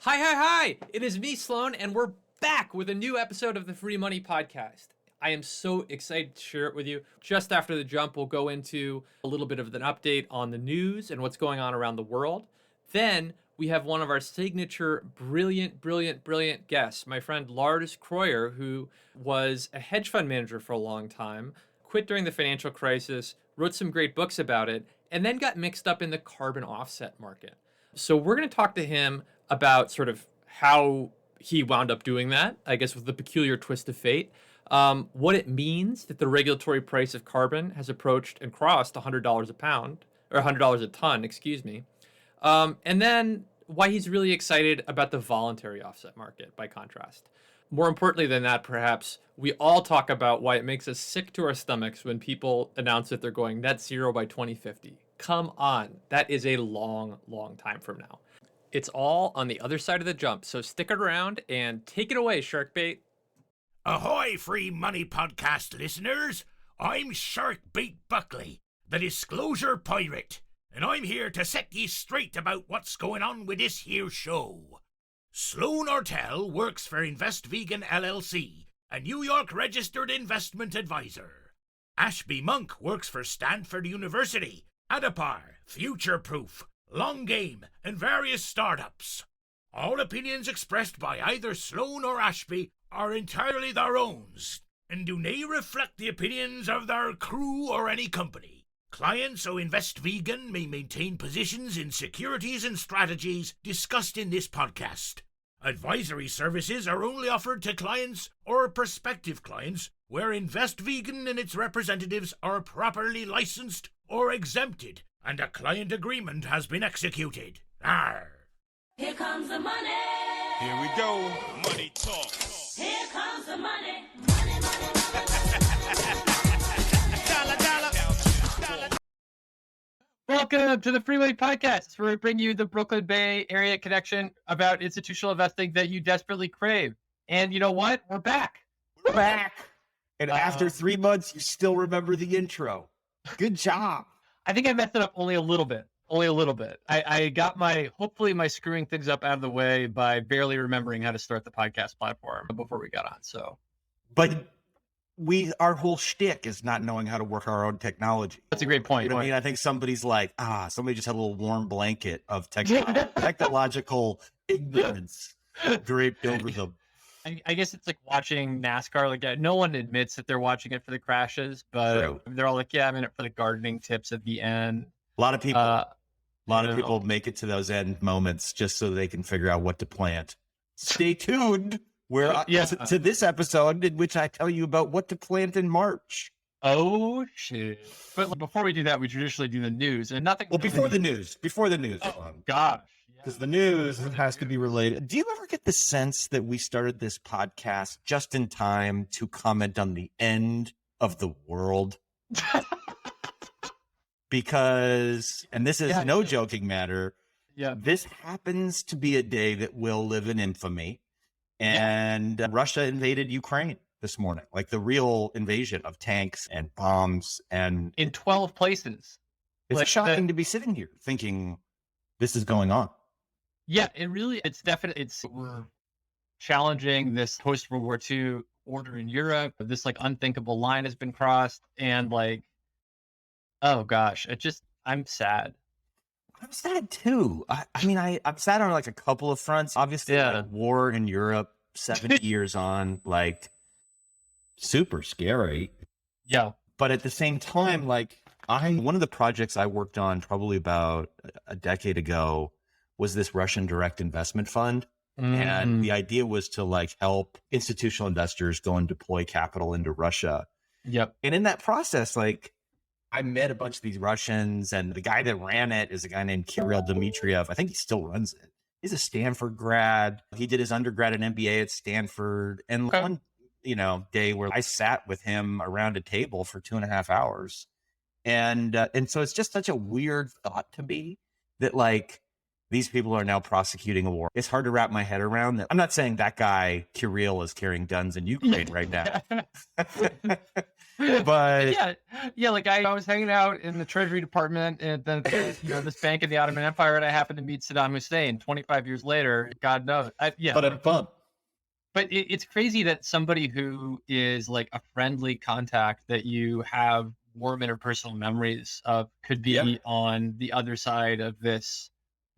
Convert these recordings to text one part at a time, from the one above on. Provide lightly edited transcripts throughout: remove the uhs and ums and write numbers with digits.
Hi. It is me, Sloan, and we're back with a new episode of the Free Money Podcast. I am so excited to share it with you. Just after the jump, we'll go into a little bit of an update on the news and what's going on around the world. Then we have one of our signature brilliant guests, my friend Lars Kroijer, who was a hedge fund manager for a long time, quit during the financial crisis, wrote some great books about it, and then got mixed up in the carbon offset market. So we're going to talk to him about sort of how he wound up doing that, I guess with the peculiar twist of fate, what it means that the regulatory price of carbon has approached and crossed $100 a pound, or $100 a ton, excuse me. And then why he's really excited about the voluntary offset market, by contrast. More importantly than that, perhaps, we all talk about why it makes us sick to our stomachs when people announce that they're going net zero by 2050. Come on, that is a long time from now. It's all on the other side of the jump, so stick around and take it away, Sharkbait. Ahoy, Free Money Podcast listeners! I'm Sharkbait Buckley, the Disclosure Pirate, and I'm here to set ye straight about what's going on with this here show. Sloan Ortel works for Invest Vegan LLC, a New York registered investment advisor. Ashby Monk works for Stanford University, Adapar, Future Proof, Long Game, and various startups. All opinions expressed by either Sloan or Ashby are entirely their own, and do not reflect the opinions of their crew or any company. Clients who Invest Vegan may maintain positions in securities and strategies discussed in this podcast. Advisory services are only offered to clients or prospective clients where Invest Vegan and its representatives are properly licensed or exempted, and a client agreement has been executed. Arr! Here comes the money. Here we go. Money talk. Here comes the money. Money. Dollar. Welcome to the Free Money Podcast, where we bring you the Brooklyn Bay Area connection about institutional investing that you desperately crave. And you know what? We're back. We're back. And after 3 months, you still remember the intro. Good job. I think I messed it up only a little bit. I got hopefully my screwing things up out of the way by barely remembering how to start the podcast platform before we got on. So, But our whole shtick is not knowing how to work our own technology. that's a great point. You know what I mean? I think somebody's like, somebody just had a little warm blanket of technological ignorance draped over them. I guess it's like watching NASCAR. Like, no one admits that they're watching it for the crashes, but True. they're all like, "Yeah, I'm in it for the gardening tips at the end." A lot of people, know. people make it to those end moments just so they can figure out what to plant. Stay tuned to this episode in which I tell you about what to plant in March. Oh shit! But before we do that, we traditionally do the news, and nothing. Well, before the news. Oh gosh. Because the news has to be related. Do you ever get the sense that we started this podcast just in time to comment on the end of the world? Because, and this is no joking matter, this happens to be a day that will live in infamy. And Russia invaded Ukraine this morning, like the real invasion of tanks and bombs. And in 12 places. It's shocking to be sitting here thinking this is going on. Yeah, we're challenging this post-World War II order in Europe. This like unthinkable line has been crossed, and like, oh gosh, I'm sad. I'm sad too. I'm sad on like a couple of fronts. Obviously, like, war in Europe, 70 years on, like super scary. Yeah. But at the same time, like one of the projects I worked on probably about a decade ago was this Russian direct investment fund. And the idea was to like help institutional investors go and deploy capital into Russia. Yep. And in that process, like I met a bunch of these Russians, and the guy that ran it is a guy named Kirill Dmitriev. I think he still runs it. He's a Stanford grad. He did his undergrad and MBA at Stanford. And one, day where I sat with him around a table for 2.5 hours. And so it's just such a weird thought to me that like These people are now prosecuting a war. It's hard to wrap my head around that. I'm not saying that guy, Kirill, is carrying guns in Ukraine right now. But like I was hanging out in the Treasury Department at this bank in the Ottoman Empire, and I happened to meet Saddam Hussein 25 years later. God knows. But it's crazy that somebody who is like a friendly contact that you have warm interpersonal memories of could be on the other side of this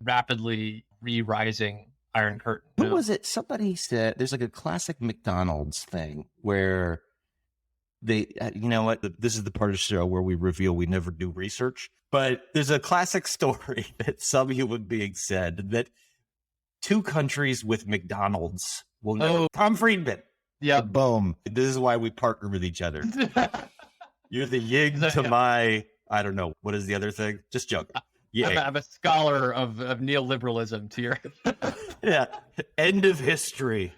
rapidly re-rising Iron Curtain. What was it? Somebody said there's like a classic McDonald's thing where they, you know what? This is the part of the show where we reveal we never do research. But there's a classic story that some human being said that two countries with McDonald's will never. Tom Friedman. Yeah. Boom. This is why we partner with each other. You're the yin to my, I don't know. What is the other thing? Just joking. Yeah. I'm a scholar of neoliberalism to your. Yeah. End of history.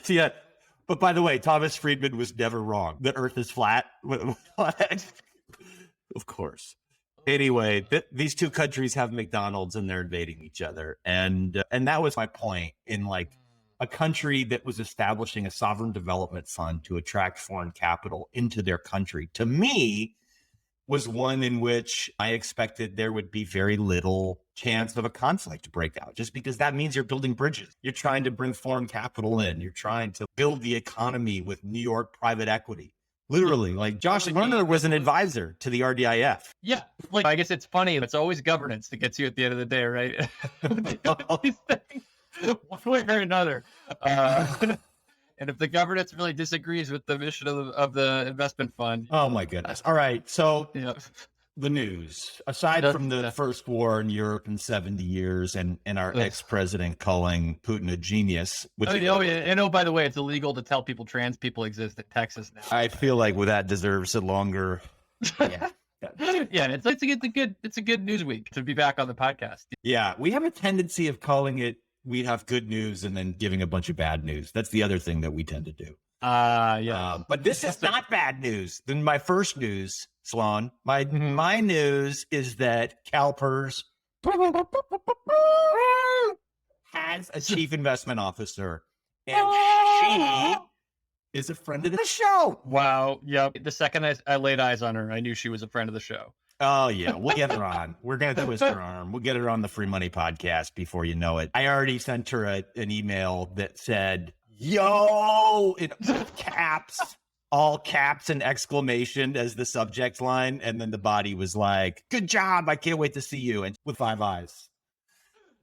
Yeah. But by the way, Thomas Friedman was never wrong. The earth is flat. Of course. Anyway, these two countries have McDonald's and they're invading each other. And that was my point in like a country that was establishing a sovereign development fund to attract foreign capital into their country. To me, was one in which I expected there would be very little chance of a conflict to break out, just because that means you're building bridges. You're trying to bring foreign capital in. You're trying to build the economy with New York private equity. Literally, like Josh Lerner was an advisor to the RDIF. Yeah, like I guess it's funny. It's always governance that gets you at the end of the day, right? These things, one way or another. And if the governance really disagrees with the mission of the investment fund. Oh, my goodness. All right. So the news, aside from the first war in Europe in 70 years and our ex-president calling Putin a genius. Which and by the way, it's illegal to tell people trans people exist in Texas now. I feel like that deserves a longer. Yeah. It's a good news week to be back on the podcast. Yeah. We have a tendency of calling it, we have good news and then giving a bunch of bad news. That's the other thing that we tend to do. But this is not bad news. Then my first news, Sloan, my news is that CalPERS has a chief investment officer, and she is a friend of the show. Wow. Yep. The second I laid eyes on her, I knew she was a friend of the show. Oh, yeah. We'll get her on. We're going to twist her arm. We'll get her on the Free Money podcast before you know it. I already sent her an email that said, yo, in caps, all caps and exclamation as the subject line. And then the body was like, good job. I can't wait to see you. And with 5 eyes.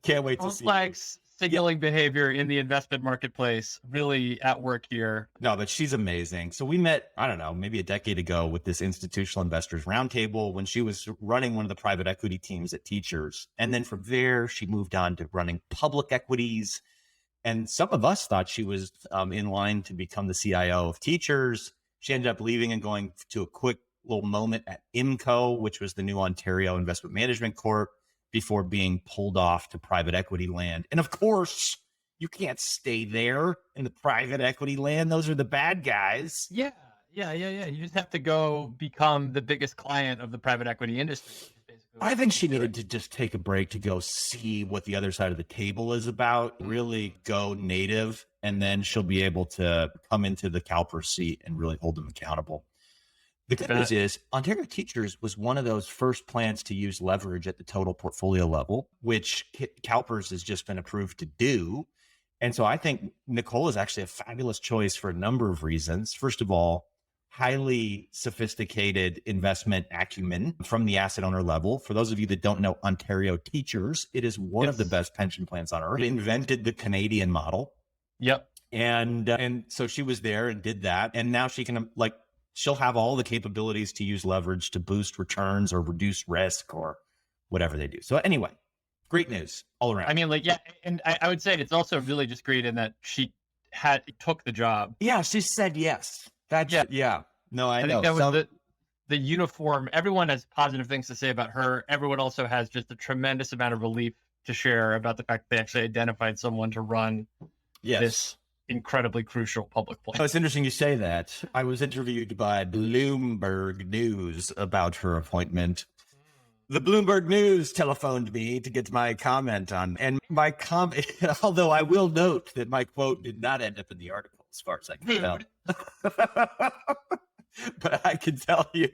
Can't wait to see you. Signaling behavior in the investment marketplace really at work here. No, but she's amazing. So we met, I don't know, maybe a decade ago with this institutional investors roundtable when she was running one of the private equity teams at Teachers. And then from there, she moved on to running public equities. And some of us thought she was in line to become the CIO of Teachers. She ended up leaving and going to a quick little moment at IMCO, which was the new Ontario Investment Management Corp, before being pulled off to private equity land. And of course, you can't stay there in the private equity land. Those are the bad guys. Yeah. You just have to go become the biggest client of the private equity industry. I think she needed to just take a break to go see what the other side of the table is about, really go native, and then she'll be able to come into the CalPERS seat and really hold them accountable. The good news is Ontario Teachers was one of those first plans to use leverage at the total portfolio level, which CalPERS has just been approved to do. And so I think Nicole is actually a fabulous choice for a number of reasons. First of all, highly sophisticated investment acumen from the asset owner level. For those of you that don't know Ontario Teachers, it is one of the best pension plans on earth. It invented the Canadian model. Yep. And so she was there and did that. And now she can she'll have all the capabilities to use leverage to boost returns or reduce risk or whatever they do. So anyway, great news all around. I mean, and I would say it's also really just great in that she took the job. Yeah, she said yes. Yeah. No, I know. Think that was the uniform. Everyone has positive things to say about her. Everyone also has just a tremendous amount of relief to share about the fact that they actually identified someone to run this incredibly crucial public plan. Oh, it's interesting you say that. I was interviewed by Bloomberg News about her appointment. The Bloomberg News telephoned me to get my comment on, and my comment, although I will note that my quote did not end up in the article as far as I can tell. But I can tell you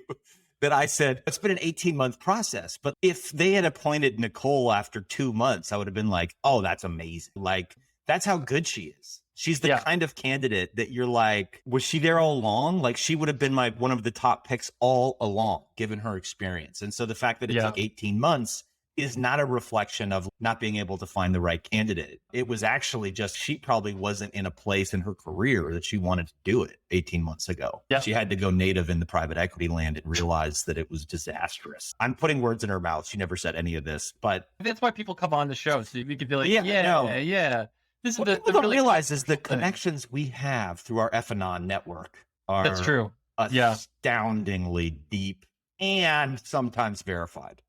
that I said, it's been an 18-month process. But if they had appointed Nicole after 2 months, I would have been like, oh, that's amazing. Like, that's how good she is. She's the kind of candidate that you're like, was she there all along? Like, she would have been one of the top picks all along, given her experience. And so the fact that it took 18 months is not a reflection of not being able to find the right candidate. It was actually just, she probably wasn't in a place in her career that she wanted to do it 18 months ago. Yeah. She had to go native in the private equity land and realize that it was disastrous. I'm putting words in her mouth. She never said any of this, but that's why people come on the show. So you could be like, yeah. This What is people don't realize is the connections we have through our F&On network are that's true. Astoundingly deep and sometimes verified.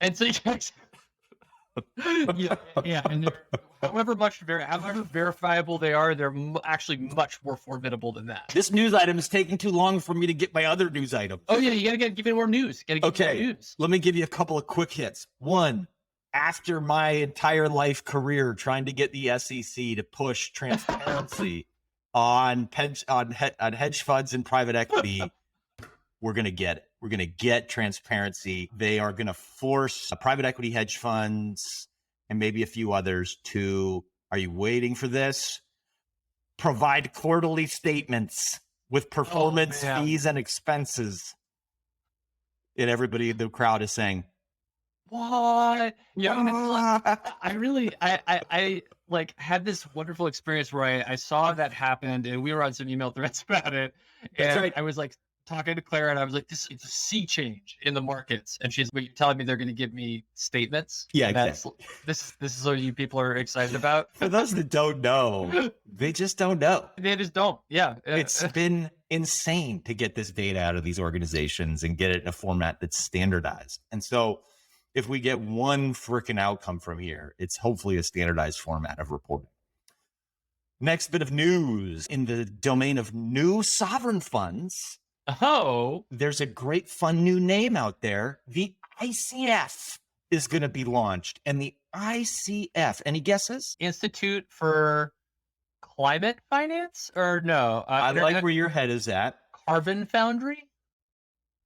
And so, and however verifiable they are, they're actually much more formidable than that. This news item is taking too long for me to get my other news item. Oh yeah, you gotta give me more news. Let me give you a couple of quick hits. One, after my entire life career trying to get the SEC to push transparency on hedge funds and private equity, we're going to get it. We're going to get transparency. They are going to force private equity hedge funds and maybe a few others to, are you waiting for this? Provide quarterly statements with performance fees and expenses. And everybody in the crowd is saying, what? Yeah, I like had this wonderful experience where I saw that happen, and we were on some email threads about it. And I was like talking to Claire, and I was like, "This is a sea change in the markets." And she's like, "You're telling me they're going to give me statements?" Yeah, exactly. This is what you people are excited about. For those that don't know, they just don't know. They just don't. Yeah, it's been insane to get this data out of these organizations and get it in a format that's standardized. And so, if we get one freaking outcome from here, it's hopefully a standardized format of reporting. Next bit of news in the domain of new sovereign funds. Oh, there's a great fun new name out there. The ICF is going to be launched. And the ICF, any guesses? Institute for Climate Finance? Or no? I like where your head is at. Carbon Foundry?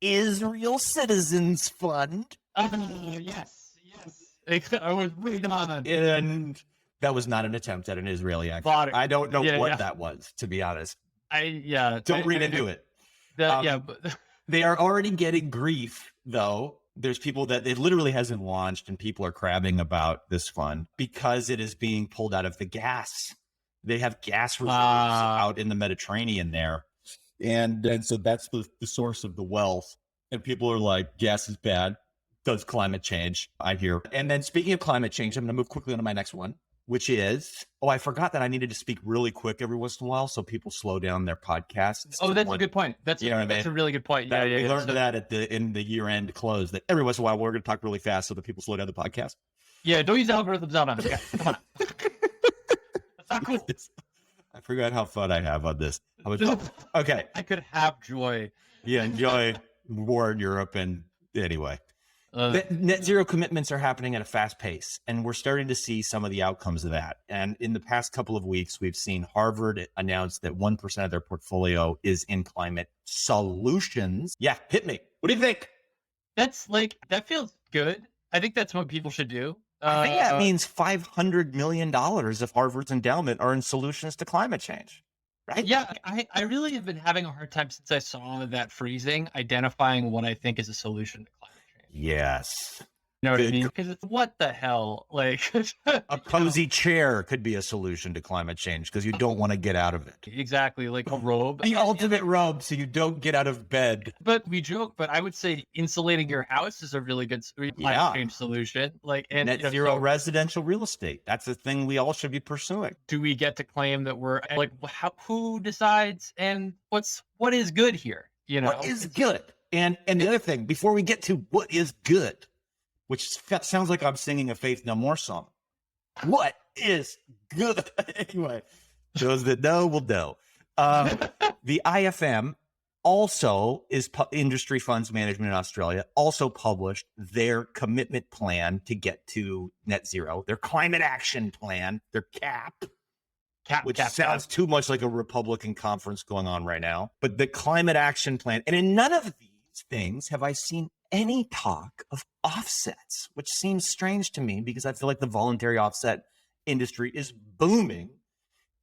Israel Citizens Fund. Yes. I was reading on it. And that was not an attempt at an Israeli accent. I don't know what that was, to be honest. Don't read into it. They are already getting grief, though. There's people that it literally hasn't launched, and people are crabbing about this fund because it is being pulled out of the gas. They have gas reserves out in the Mediterranean there. And so that's the source of the wealth. And people are like, gas is bad. Does climate change? I hear. And then speaking of climate change, I'm going to move quickly on to my next one, which is, I forgot that I needed to speak really quick every once in a while so people slow down their podcasts. Oh, that's a good point. That's a really good point. We learned that in the year-end close, that every once in a while we're going to talk really fast so that people slow down the podcast. Yeah, don't use algorithms on us. Yeah, come on. That's not cool. I forgot how fun I have on this. Okay. I could have joy. Yeah, enjoy war in Europe. And anyway, net zero commitments are happening at a fast pace, and we're starting to see some of the outcomes of that. And in the past couple of weeks, we've seen Harvard announce that 1% of their portfolio is in climate solutions. Yeah, hit me. What do you think? That feels good. I think that's what people should do. I think that means $500 million of Harvard's endowment are in solutions to climate change, right? Yeah, I really have been having a hard time since I saw that freezing, identifying what I think is a solution to climate change. Yes. You know what I mean? Because it's what the hell? Like a cozy chair could be a solution to climate change because you don't want to get out of it. Exactly, like a robe. The ultimate robe so you don't get out of bed. But we joke, but I would say insulating your house is a really good climate change solution. And net zero residential real estate. That's a thing we all should be pursuing. Do we get to claim that we're who decides and what is good here? What is good? And the other thing, before we get to what is good, which sounds like I'm singing a Faith No More song. What is good? Anyway, those that know will know. The IFM also is Industry Funds Management in Australia also published their commitment plan to get to net zero, their climate action plan, their CAP, which sounds too much like a Republican conference going on right now. But the climate action plan, and in none of these things have I seen any talk of offsets, which seems strange to me because I feel like the voluntary offset industry is booming.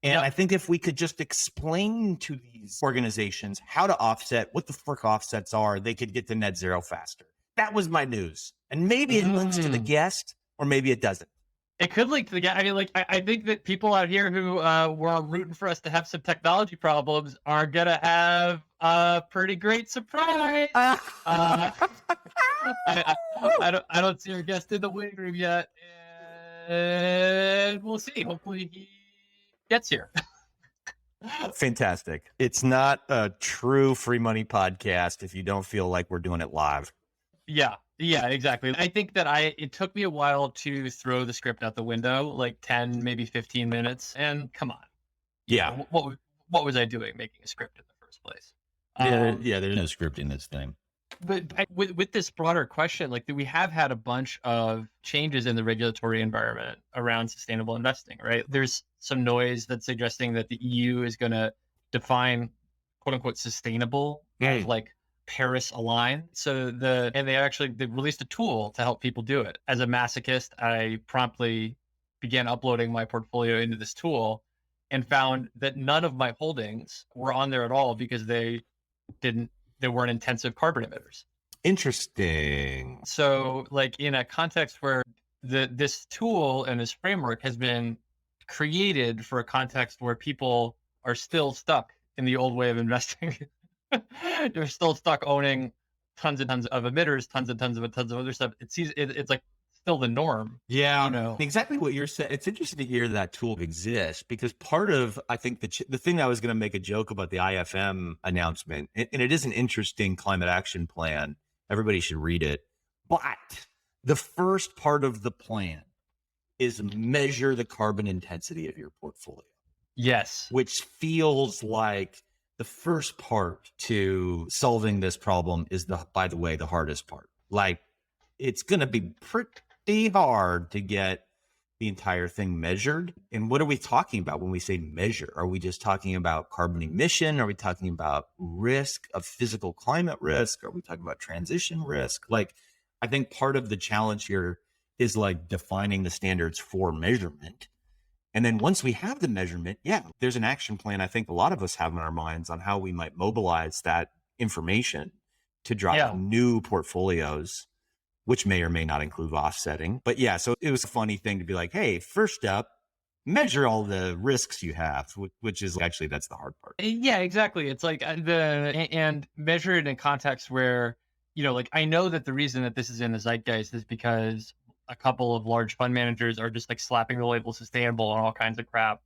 And I think if we could just explain to these organizations how to offset, what the frick offsets are, they could get to net zero faster. That was my news. And maybe it links to the guest, or maybe it doesn't. It could link to the guest. I mean, like, I think that people out here who were rooting for us to have some technology problems are going to have a pretty great surprise. I don't see our guest in the waiting room yet. And we'll see. Hopefully he gets here. Fantastic. It's not a true free money podcast if you don't feel like we're doing it live. Yeah, exactly. I think that it took me a while to throw the script out the window, like 10, maybe 15 minutes. And come on. Yeah. What was I doing making a script in the first place? There's no script in this thing. But with this broader question, like, we have had a bunch of changes in the regulatory environment around sustainable investing, right? There's some noise that's suggesting that the EU is going to define "quote unquote" sustainable as like Paris aligned. So they released a tool to help people do it. As a masochist, I promptly began uploading my portfolio into this tool and found that none of my holdings were on there at all because they weren't intensive carbon emitters. Interesting. So, like, in a context where this tool and this framework has been created for a context where people are still stuck in the old way of investing, they're still stuck owning tons and tons of emitters, tons and tons of other stuff. It's like still the norm. Yeah, exactly what you're saying. It's interesting to hear that tool exists because part of, I think, the thing I was going to make a joke about the IFM announcement, and it is an interesting climate action plan. Everybody should read it. But the first part of the plan is measure the carbon intensity of your portfolio. Yes. Which feels like the first part to solving this problem is, by the way, the hardest part. Like, it's going to be pretty hard to get the entire thing measured. And what are we talking about when we say measure? Are we just talking about carbon emission? Are we talking about risk of physical climate risk? Are we talking about transition risk? Like, I think part of the challenge here is like defining the standards for measurement. And then once we have the measurement, there's an action plan I think a lot of us have in our minds on how we might mobilize that information to drive new portfolios, which may or may not include offsetting. But so it was a funny thing to be like, hey, first up, measure all the risks you have, which is actually, that's the hard part. Yeah, exactly. It's like and measure it in context where, like, I know that the reason that this is in the zeitgeist is because a couple of large fund managers are just like slapping the label sustainable on all kinds of crap.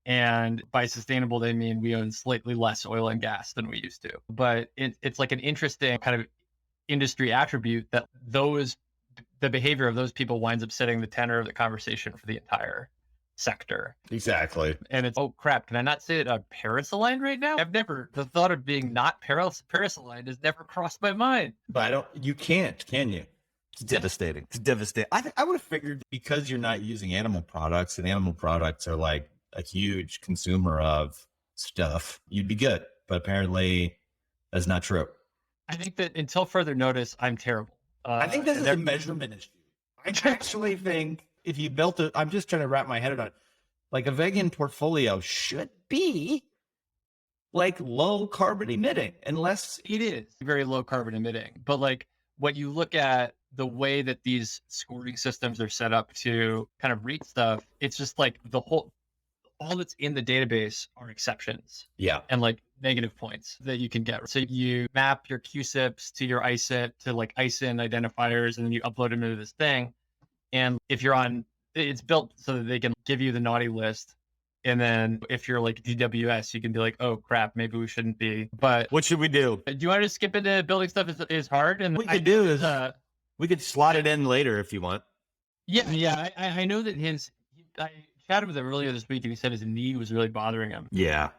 And by sustainable, they mean we own slightly less oil and gas than we used to. But it's like an interesting kind of industry attribute that the behavior of those people winds up setting the tenor of the conversation for the entire sector. Exactly. And it's, oh crap, can I not say that I'm Paris aligned right now? The thought of being not Paris aligned has never crossed my mind. But you can't, can you? It's devastating. It's devastating. I would have figured because you're not using animal products, and animal products are like a huge consumer of stuff, you'd be good. But apparently that's not true. I think that until further notice, I'm terrible. I think this is a measurement issue. I actually think if you built it, I'm just trying to wrap my head around it. Like, a vegan portfolio should be like low carbon emitting, unless it is very low carbon emitting. But like, when you look at the way that these scoring systems are set up to kind of rate stuff, it's just like all that's in the database are exceptions. Yeah. And like negative points that you can get. So you map your QSIPs to your ISIP to like ISIN identifiers, and then you upload them into this thing. And if you're it's built so that they can give you the naughty list. And then if you're like DWS, you can be like, oh crap, maybe we shouldn't be. But what should we do? Do you want to skip into building stuff is hard? And what we could do is we could slot it in later if you want. Yeah. I know that I chatted with him earlier this week, and he said his knee was really bothering him. Yeah.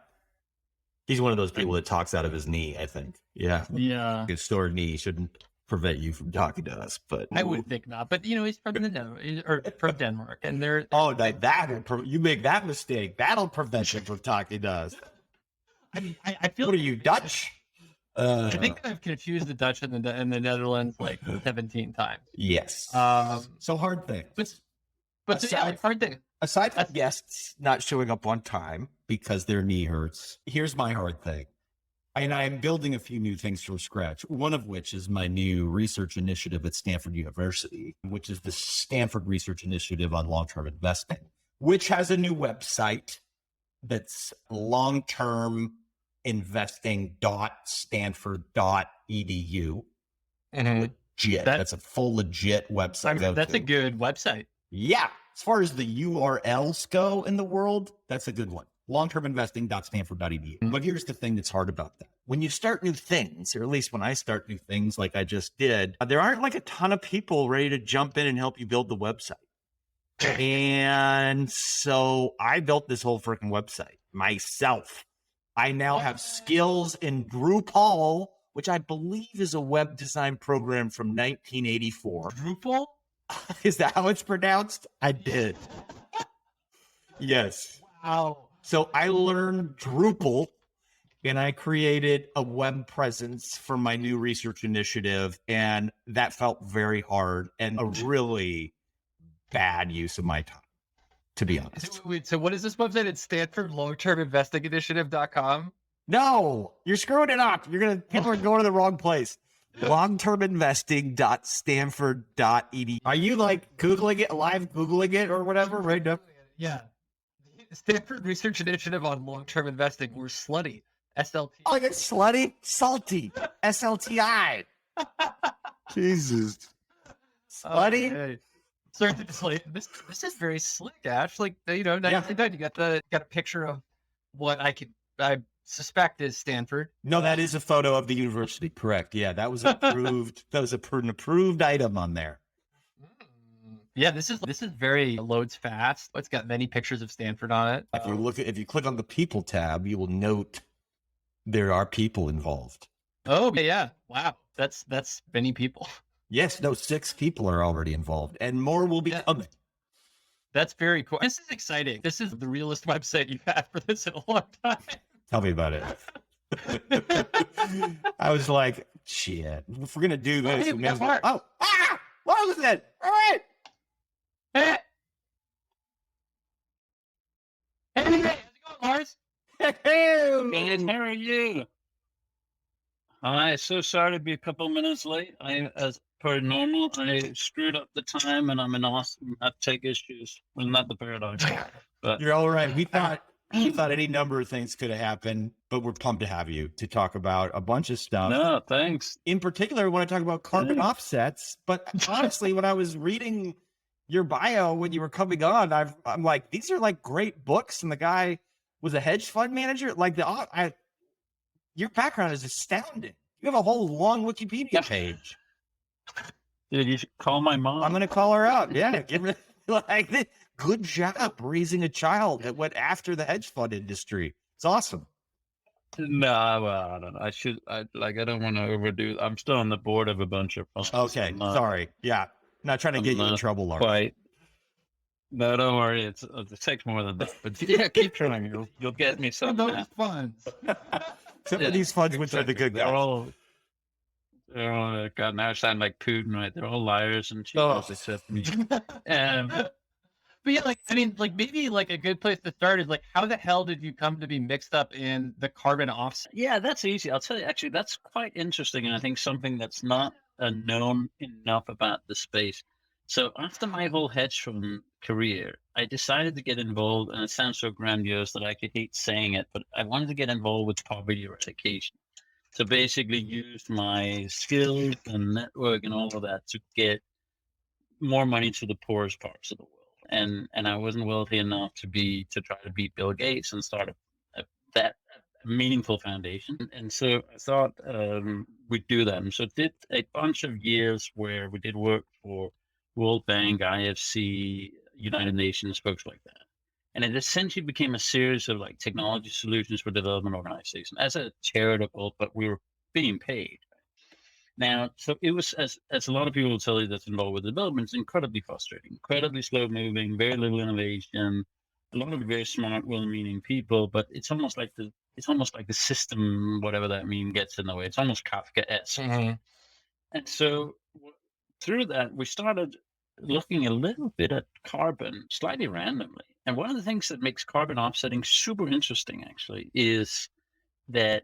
He's one of those people that talks out of his knee, I think. Yeah. Yeah. His sore knee shouldn't prevent you from talking to us, but I would think not, but he's from or from Denmark, and they're you make that mistake, that'll prevent him from talking to us. I mean, I feel. What are you, Dutch? I think I've confused the Dutch and the Netherlands like 17 times. Yes. So hard thing. But hard thing. Aside from guests not showing up on time because their knee hurts, here's my hard thing. And I'm building a few new things from scratch, one of which is my new research initiative at Stanford University, which is the Stanford Research Initiative on Long-Term Investing, which has a new website that's longterminvesting.stanford.edu. Legit. That's a full legit website. That's a good website. Yeah. As far as the URLs go in the world, that's a good one. Longterminvesting.stanford.edu. But here's the thing that's hard about that. When you start new things, or at least when I start new things like I just did, there aren't like a ton of people ready to jump in and help you build the website. And so I built this whole freaking website myself. I now have skills in Drupal, which I believe is a web design program from 1984. Drupal? Is that how it's pronounced? I did. Yes. Wow. So I learned Drupal and I created a web presence for my new research initiative. And that felt very hard and a really bad use of my time, to be honest. So what is this website? It's Stanford LongTermInvestingInitiative.com. No, you're screwing it up. People are going to the wrong place. Longterminvesting.stanford.edu. Are you like Googling it, live Googling it or whatever right now? Yeah. Stanford Research Initiative on Long-Term Investing. We're slutty. SLT. Oh, like it's slutty, salty, SLTI. Jesus. Slutty. Okay. Certainly. This is very slick, Ash. Like, nicely done. You got a picture of what I suspect is Stanford. No, that is a photo of the university. Correct. Yeah, that was approved. That was an approved item on there. Yeah, this is very loads fast. It's got many pictures of Stanford on it. If you click on the people tab, you will note there are people involved. Oh yeah. Wow. That's many people. Yes, no, 6 people are already involved and more will be coming. That's very cool. This is exciting. This is the realest website you've had for this in a long time. Tell me about it. I was like, shit, if we're going to do this. What was that? All right. Hey, how's it going, Lars? Man, how are you? Hi, so sorry to be a couple minutes late. As per normal, I screwed up the time and I'm in Austin. I have tech issues. Well, not the paradox. But you're all right. We thought any number of things could have happened, but we're pumped to have you to talk about a bunch of stuff. No, thanks. In particular, we want to talk about carbon offsets. But honestly, when I was reading your bio when you were coming on, I'm like, these are like great books, and the guy was a hedge fund manager. Like your background is astounding. You have a whole long Wikipedia page. Dude, you should call my mom. I'm gonna call her out. Yeah, good job raising a child that went after the hedge fund industry. It's awesome. No, well, I don't know. I don't want to overdo. I'm still on the board of a bunch of funds. Okay, sorry. Yeah. Not trying to get you in trouble, Lars. Quite. No, don't worry. It takes more than that. But yeah, keep trying. You'll get me some. Those funds. Some of these funds, which are the good guys. They're all. God, now I sound like Putin, right? They're all liars and cheaters except me. But yeah, maybe a good place to start is how the hell did you come to be mixed up in the carbon offset? Yeah, that's easy. I'll tell you. Actually, that's quite interesting, and I think something that's not known enough about the space. So after my whole hedge fund career, I decided to get involved, and it sounds so grandiose that I could hate saying it, but I wanted to get involved with poverty eradication. So basically use my skills and network and all of that to get more money to the poorest parts of the world. And I wasn't wealthy enough to try to beat Bill Gates and start that meaningful foundation. And so I thought we'd do that. And so did a bunch of years where we did work for World Bank, IFC, United Nations, folks like that. And it essentially became a series of like technology solutions for development organizations as a charitable, but we were being paid. Now, so it was, as a lot of people will tell you that's involved with development, it's incredibly frustrating, incredibly slow moving, very little innovation, a lot of very smart, well-meaning people, but it's almost like the system, whatever that means, gets in the way. It's almost Kafka-esque. And so through that, we started looking a little bit at carbon slightly randomly. And one of the things that makes carbon offsetting super interesting, actually, is that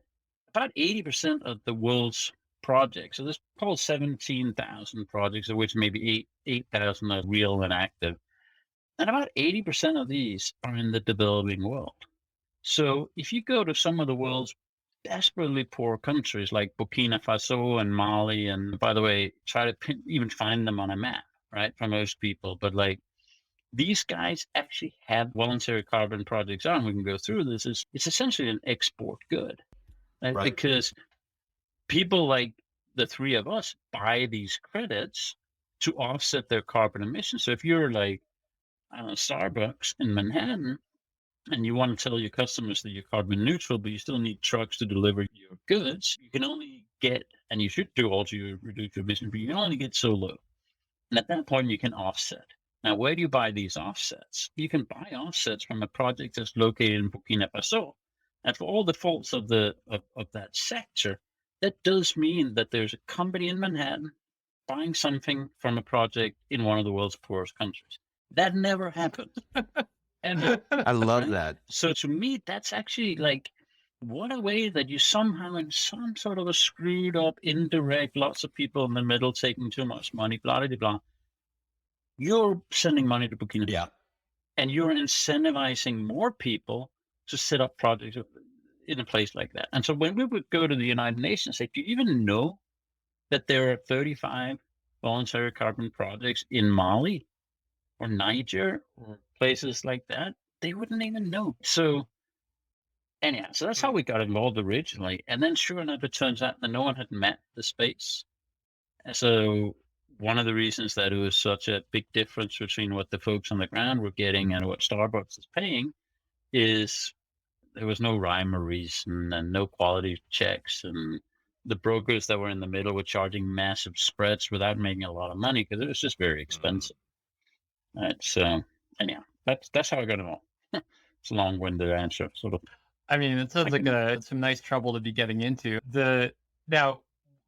about 80% of the world's projects, so there's probably 17,000 projects, of which maybe 8,000 are real and active. And about 80% of these are in the developing world. So if you go to some of the world's desperately poor countries like Burkina Faso and Mali, and by the way, try to even find them on a map, right, for most people. But like these guys actually have voluntary carbon projects on. We can go through this. It's essentially an export good, right? Because people like the three of us buy these credits to offset their carbon emissions. So if you're like, I don't know, Starbucks in Manhattan, and you want to tell your customers that you're carbon neutral, but you still need trucks to deliver your goods, you can only get, and you should do all to reduce your emissions, but you can only get so low. And at that point, you can offset. Now, where do you buy these offsets? You can buy offsets from a project that's located in Burkina Faso. And for all the faults of that sector, that does mean that there's a company in Manhattan buying something from a project in one of the world's poorest countries. That never happened. And I love that. so to me, that's actually like, what a way that you somehow in some sort of a screwed up, indirect, lots of people in the middle taking too much money, blah, blah, blah. You're sending money to Burkina Faso. And you're incentivizing more people to set up projects in a place like that. And so when we would go to the United Nations, say, do you even know that there are 35 voluntary carbon projects in Mali or Niger or places like that? They wouldn't even know. So anyhow, so that's how we got involved originally. And then sure enough, it turns out that no one had mapped the space. And so one of the reasons that it was such a big difference between what the folks on the ground were getting and what Starbucks is paying is there was no rhyme or reason and no quality checks. And the brokers that were in the middle were charging massive spreads without making a lot of money because it was just very expensive. Right. So anyhow, that's how I got involved. It's a long-winded answer, sort of. I mean, it sounds like some nice trouble to be getting into. Now,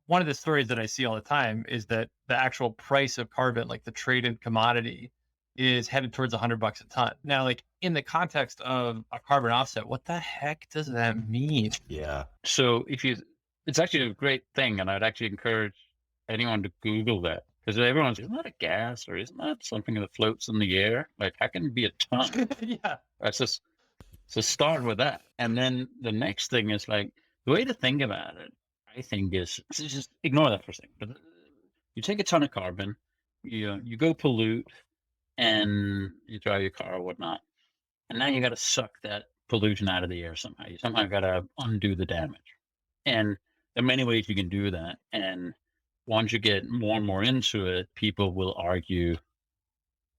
one of the stories that I see all the time is that the actual price of carbon, like the traded commodity, is headed towards $100 a ton. Now, like in the context of a carbon offset, what the heck does that mean? Yeah. So it's actually a great thing, and I'd actually encourage anyone to Google that. Because everyone's, isn't that a gas or isn't that something that floats in the air? Like, how can it be a ton? Yeah. That's just, so start with that. And then the next thing is like, the way to think about it, I think, is just ignore that for a second. But you take a ton of carbon, you go pollute, and you drive your car or whatnot. And now you got to suck that pollution out of the air somehow. You somehow got to undo the damage. And there are many ways you can do that. And once you get more and more into it, people will argue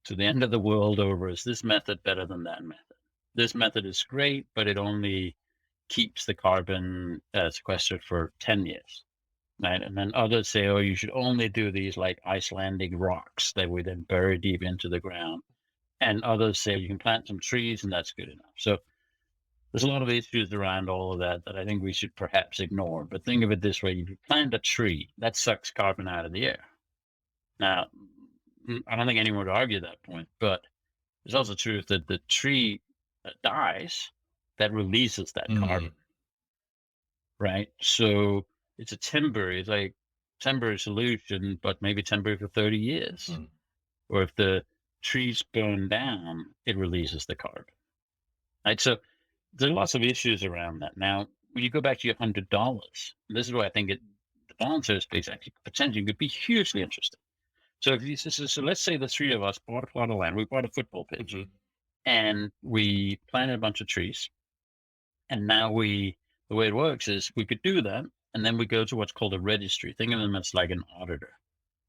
to the end of the world over, is this method better than that method? This method is great, but it only keeps the carbon sequestered for 10 years. Right? And then others say, oh, you should only do these like Icelandic rocks that we then bury deep into the ground. And others say you can plant some trees and that's good enough. So there's a lot of issues around all of that I think we should perhaps ignore. But think of it this way. If you plant a tree, that sucks carbon out of the air. Now, I don't think anyone would argue that point, but it's also true that the tree that dies, that releases that carbon. Right? So it's a like temporary solution, but maybe temporary for 30 years. Or if the trees burn down, it releases the carbon. Right? So there are lots of issues around that. Now, when you go back to your $100, this is where I think the voluntary space actually potentially could be hugely interesting. So so let's say the three of us bought a plot of land. We bought a football pitch, and we planted a bunch of trees. And now the way it works is we could do that, and then we go to what's called a registry. Think of them as like an auditor.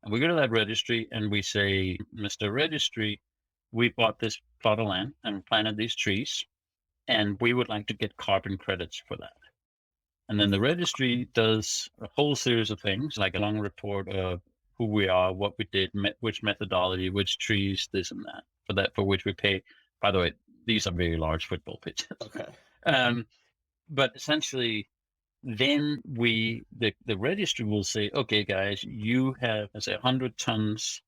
And we go to that registry and we say, Mr. Registry, we bought this plot of land and planted these trees, and we would like to get carbon credits for that. And then the registry does a whole series of things, like a long report of who we are, what we did, which methodology, which trees, this and that, for which we pay. By the way, these are very large football pitches. Okay. But essentially, then the registry will say, okay, guys, you have, let's say, 100 tons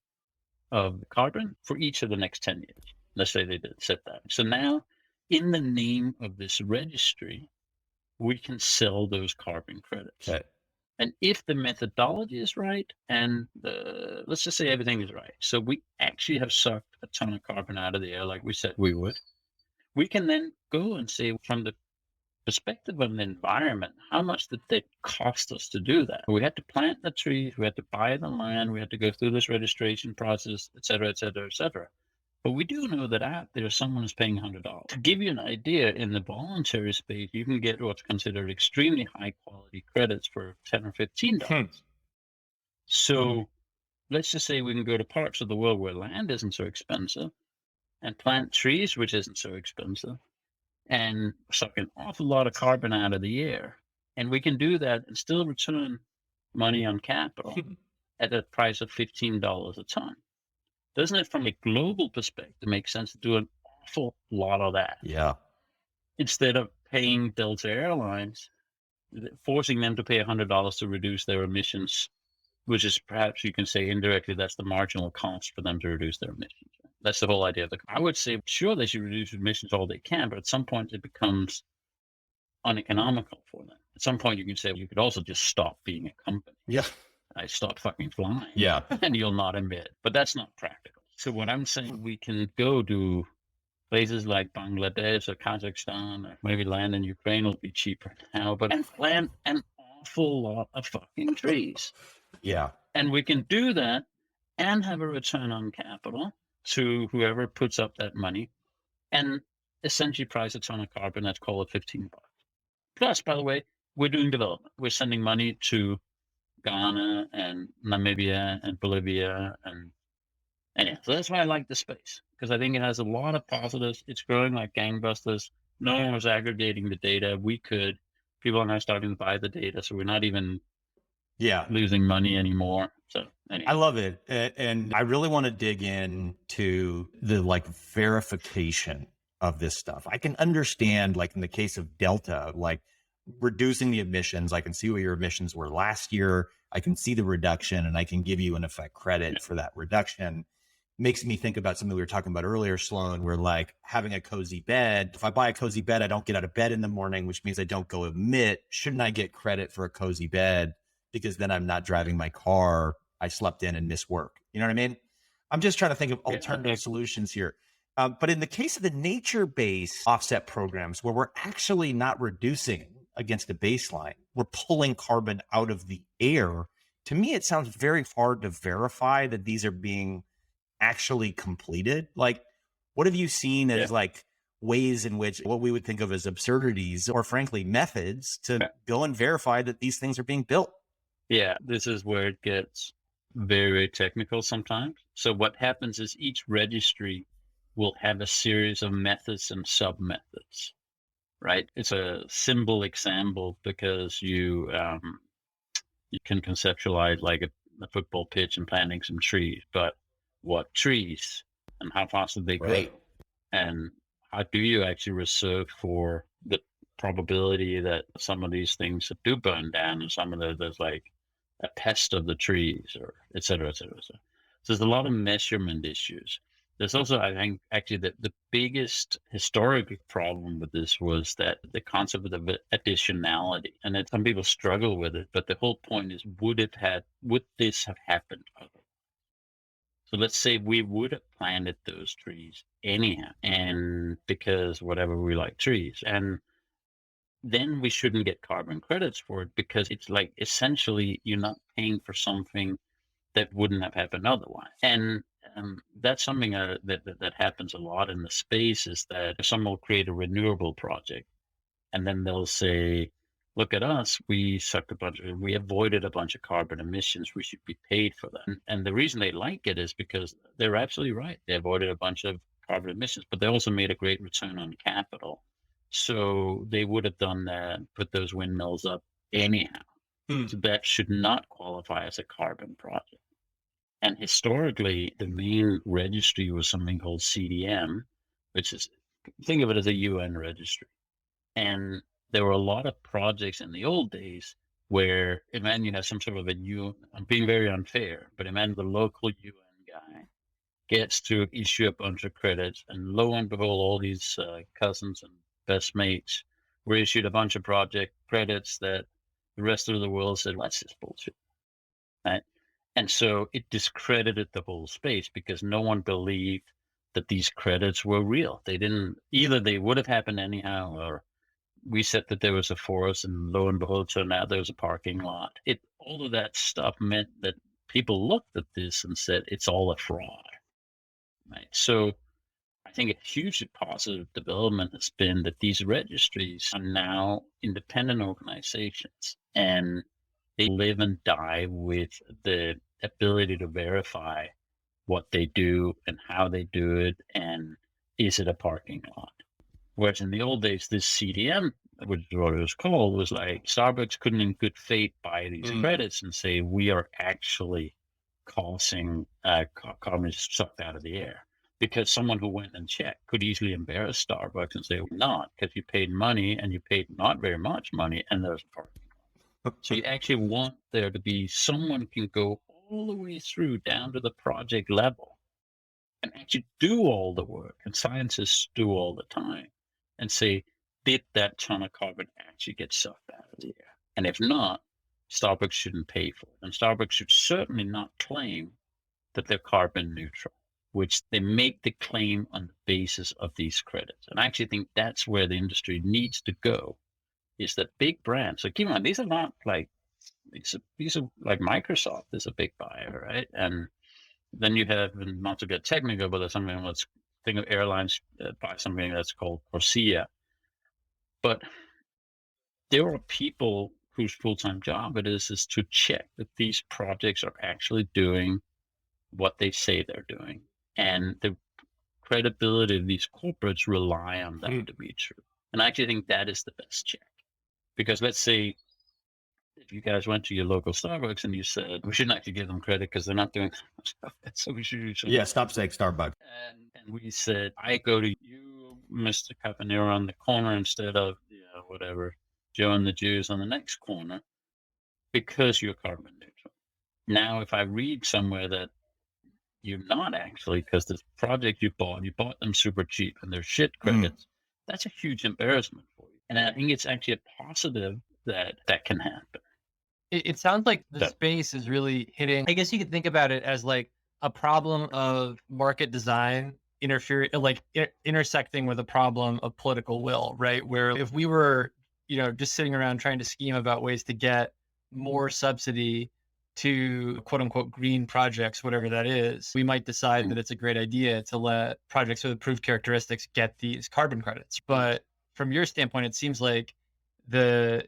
of carbon for each of the next 10 years. Let's say they did set that. So now, in the name of this registry, we can sell those carbon credits. Okay. And if the methodology is right, and let's just say everything is right, so we actually have sucked a ton of carbon out of the air like we said we would, we can then go and say, from the perspective of the environment, how much did it cost us to do that? We had to plant the trees, we had to buy the land, we had to go through this registration process, et cetera, et cetera, et cetera. But we do know that out there, someone is paying $100. To give you an idea, in the voluntary space, you can get what's considered extremely high quality credits for $10 or $15. So let's just say we can go to parts of the world where land isn't so expensive and plant trees, which isn't so expensive, and suck an awful lot of carbon out of the air. And we can do that and still return money on capital at a price of $15 a ton. Doesn't it, from a global perspective, make sense to do an awful lot of that? Yeah. Instead of paying Delta Airlines, forcing them to pay $100 to reduce their emissions, which is, perhaps you can say indirectly, that's the marginal cost for them to reduce their emissions. That's the whole idea of I would say, sure, they should reduce emissions all they can, but at some point it becomes uneconomical for them. At some point you can say, you could also just stop being a company. Yeah. I stop fucking flying. Yeah. And you'll not emit. But that's not practical. So what I'm saying, we can go to places like Bangladesh or Kazakhstan, or maybe land in Ukraine will be cheaper now, but and plant an awful lot of fucking trees. Yeah. And we can do that and have a return on capital to whoever puts up that money, and essentially price a ton of carbon. Let's call it $15. Plus, by the way, we're doing development. We're sending money to Ghana and Namibia and Bolivia, and yeah, so that's why I like the space, because I think it has a lot of positives. It's growing like gangbusters. No one was aggregating the data. We could. People are now starting to buy the data, so we're not even losing money anymore. So anyway. I love it. And I really want to dig into the verification of this stuff. I can understand, in the case of Delta, reducing the emissions. I can see what your emissions were last year. I can see the reduction, and I can give you, in effect, credit for that reduction. Makes me think about something we were talking about earlier, Sloan, where having a cozy bed. If I buy a cozy bed, I don't get out of bed in the morning, which means I don't go emit. Shouldn't I get credit for a cozy bed? Because then I'm not driving my car. I slept in and missed work. You know what I mean? I'm just trying to think of alternative solutions here. But in the case of the nature-based offset programs, where we're actually not reducing against a baseline, we're pulling carbon out of the air. To me, it sounds very hard to verify that these are being actually completed. What have you seen as ways in which what we would think of as absurdities, or frankly methods, to go and verify that these things are being built? Yeah, this is where it gets very, very technical sometimes. So what happens is each registry will have a series of methods and sub-methods, right? It's a simple example because you can conceptualize a football pitch and planting some trees, but what trees and how fast do they grow? And how do you actually reserve for the probability that some of these things do burn down, and some of there's a pest of the trees, or et cetera, et cetera, et cetera. So there's a lot of measurement issues. There's also, I think, actually the biggest historical problem with this was that the concept of additionality, and that some people struggle with it, but the whole point is, would this have happened otherwise? So let's say we would have planted those trees anyhow, and because whatever, we like trees, and then we shouldn't get carbon credits for it, because it's essentially you're not paying for something that wouldn't have happened otherwise. And that's something that happens a lot in the space, is that someone will create a renewable project, and then they'll say, look at us, we avoided a bunch of carbon emissions, we should be paid for that. And the reason they like it is because they're absolutely right. They avoided a bunch of carbon emissions, but they also made a great return on capital. So they would have done that, put those windmills up anyhow. So that should not qualify as a carbon project. And historically, the main registry was something called CDM, which is, think of it as a UN registry. And there were a lot of projects in the old days where, imagine you have some sort of a UN, I'm being very unfair, but imagine the local UN guy gets to issue a bunch of credits, and lo and behold, all these cousins and best mates were issued a bunch of project credits that the rest of the world said, "What's this bullshit?" Right? And so it discredited the whole space because no one believed that these credits were real. They didn't, either they would have happened anyhow, or we said that there was a forest, and lo and behold, so now there's a parking lot. All of that stuff meant that people looked at this and said it's all a fraud. Right. So I think a hugely positive development has been that these registries are now independent organizations, and they live and die with the ability to verify what they do and how they do it, and is it a parking lot? Whereas in the old days, this CDM, which is what it was called, was like Starbucks couldn't in good faith buy these credits and say, we are actually causing carbon sucked out of the air. Because someone who went and checked could easily embarrass Starbucks and say, we're not, because you paid money and you paid not very much money, and there's a parking lot. So you actually want there to be someone can go all the way through down to the project level and actually do all the work, and scientists do all the time, and say, did that ton of carbon actually get sucked out of the air? And if not, Starbucks shouldn't pay for it. And Starbucks should certainly not claim that they're carbon neutral, which they make the claim on the basis of these credits. And I actually think that's where the industry needs to go, is that big brands, so keep in mind, these are not like, these are like Microsoft is a big buyer, right? And then you have, and not to get technical, but there's something, let's think of airlines buy something that's called Corsia. But there are people whose full-time job it is to check that these projects are actually doing what they say they're doing. And the credibility of these corporates rely on that to be true. And I actually think that is the best check. Because let's say if you guys went to your local Starbucks and you said, we shouldn't actually give them credit because they're not doing stuff, so we should. Yeah, stop saying Starbucks. And we said, I go to you, Mr. Caponero, on the corner instead of, whatever, Joe and the Jews on the next corner, because you're carbon neutral. Now, if I read somewhere that you're not actually, because the project you bought them super cheap and they're shit credits, that's a huge embarrassment for you. And I think it's actually a positive that can happen. It sounds like the space is really hitting. I guess you could think about it as like a problem of market design intersecting with a problem of political will, right? Where if we were, just sitting around trying to scheme about ways to get more subsidy to quote unquote green projects, whatever that is, we might decide that it's a great idea to let projects with approved characteristics get these carbon credits. But from your standpoint, it seems like the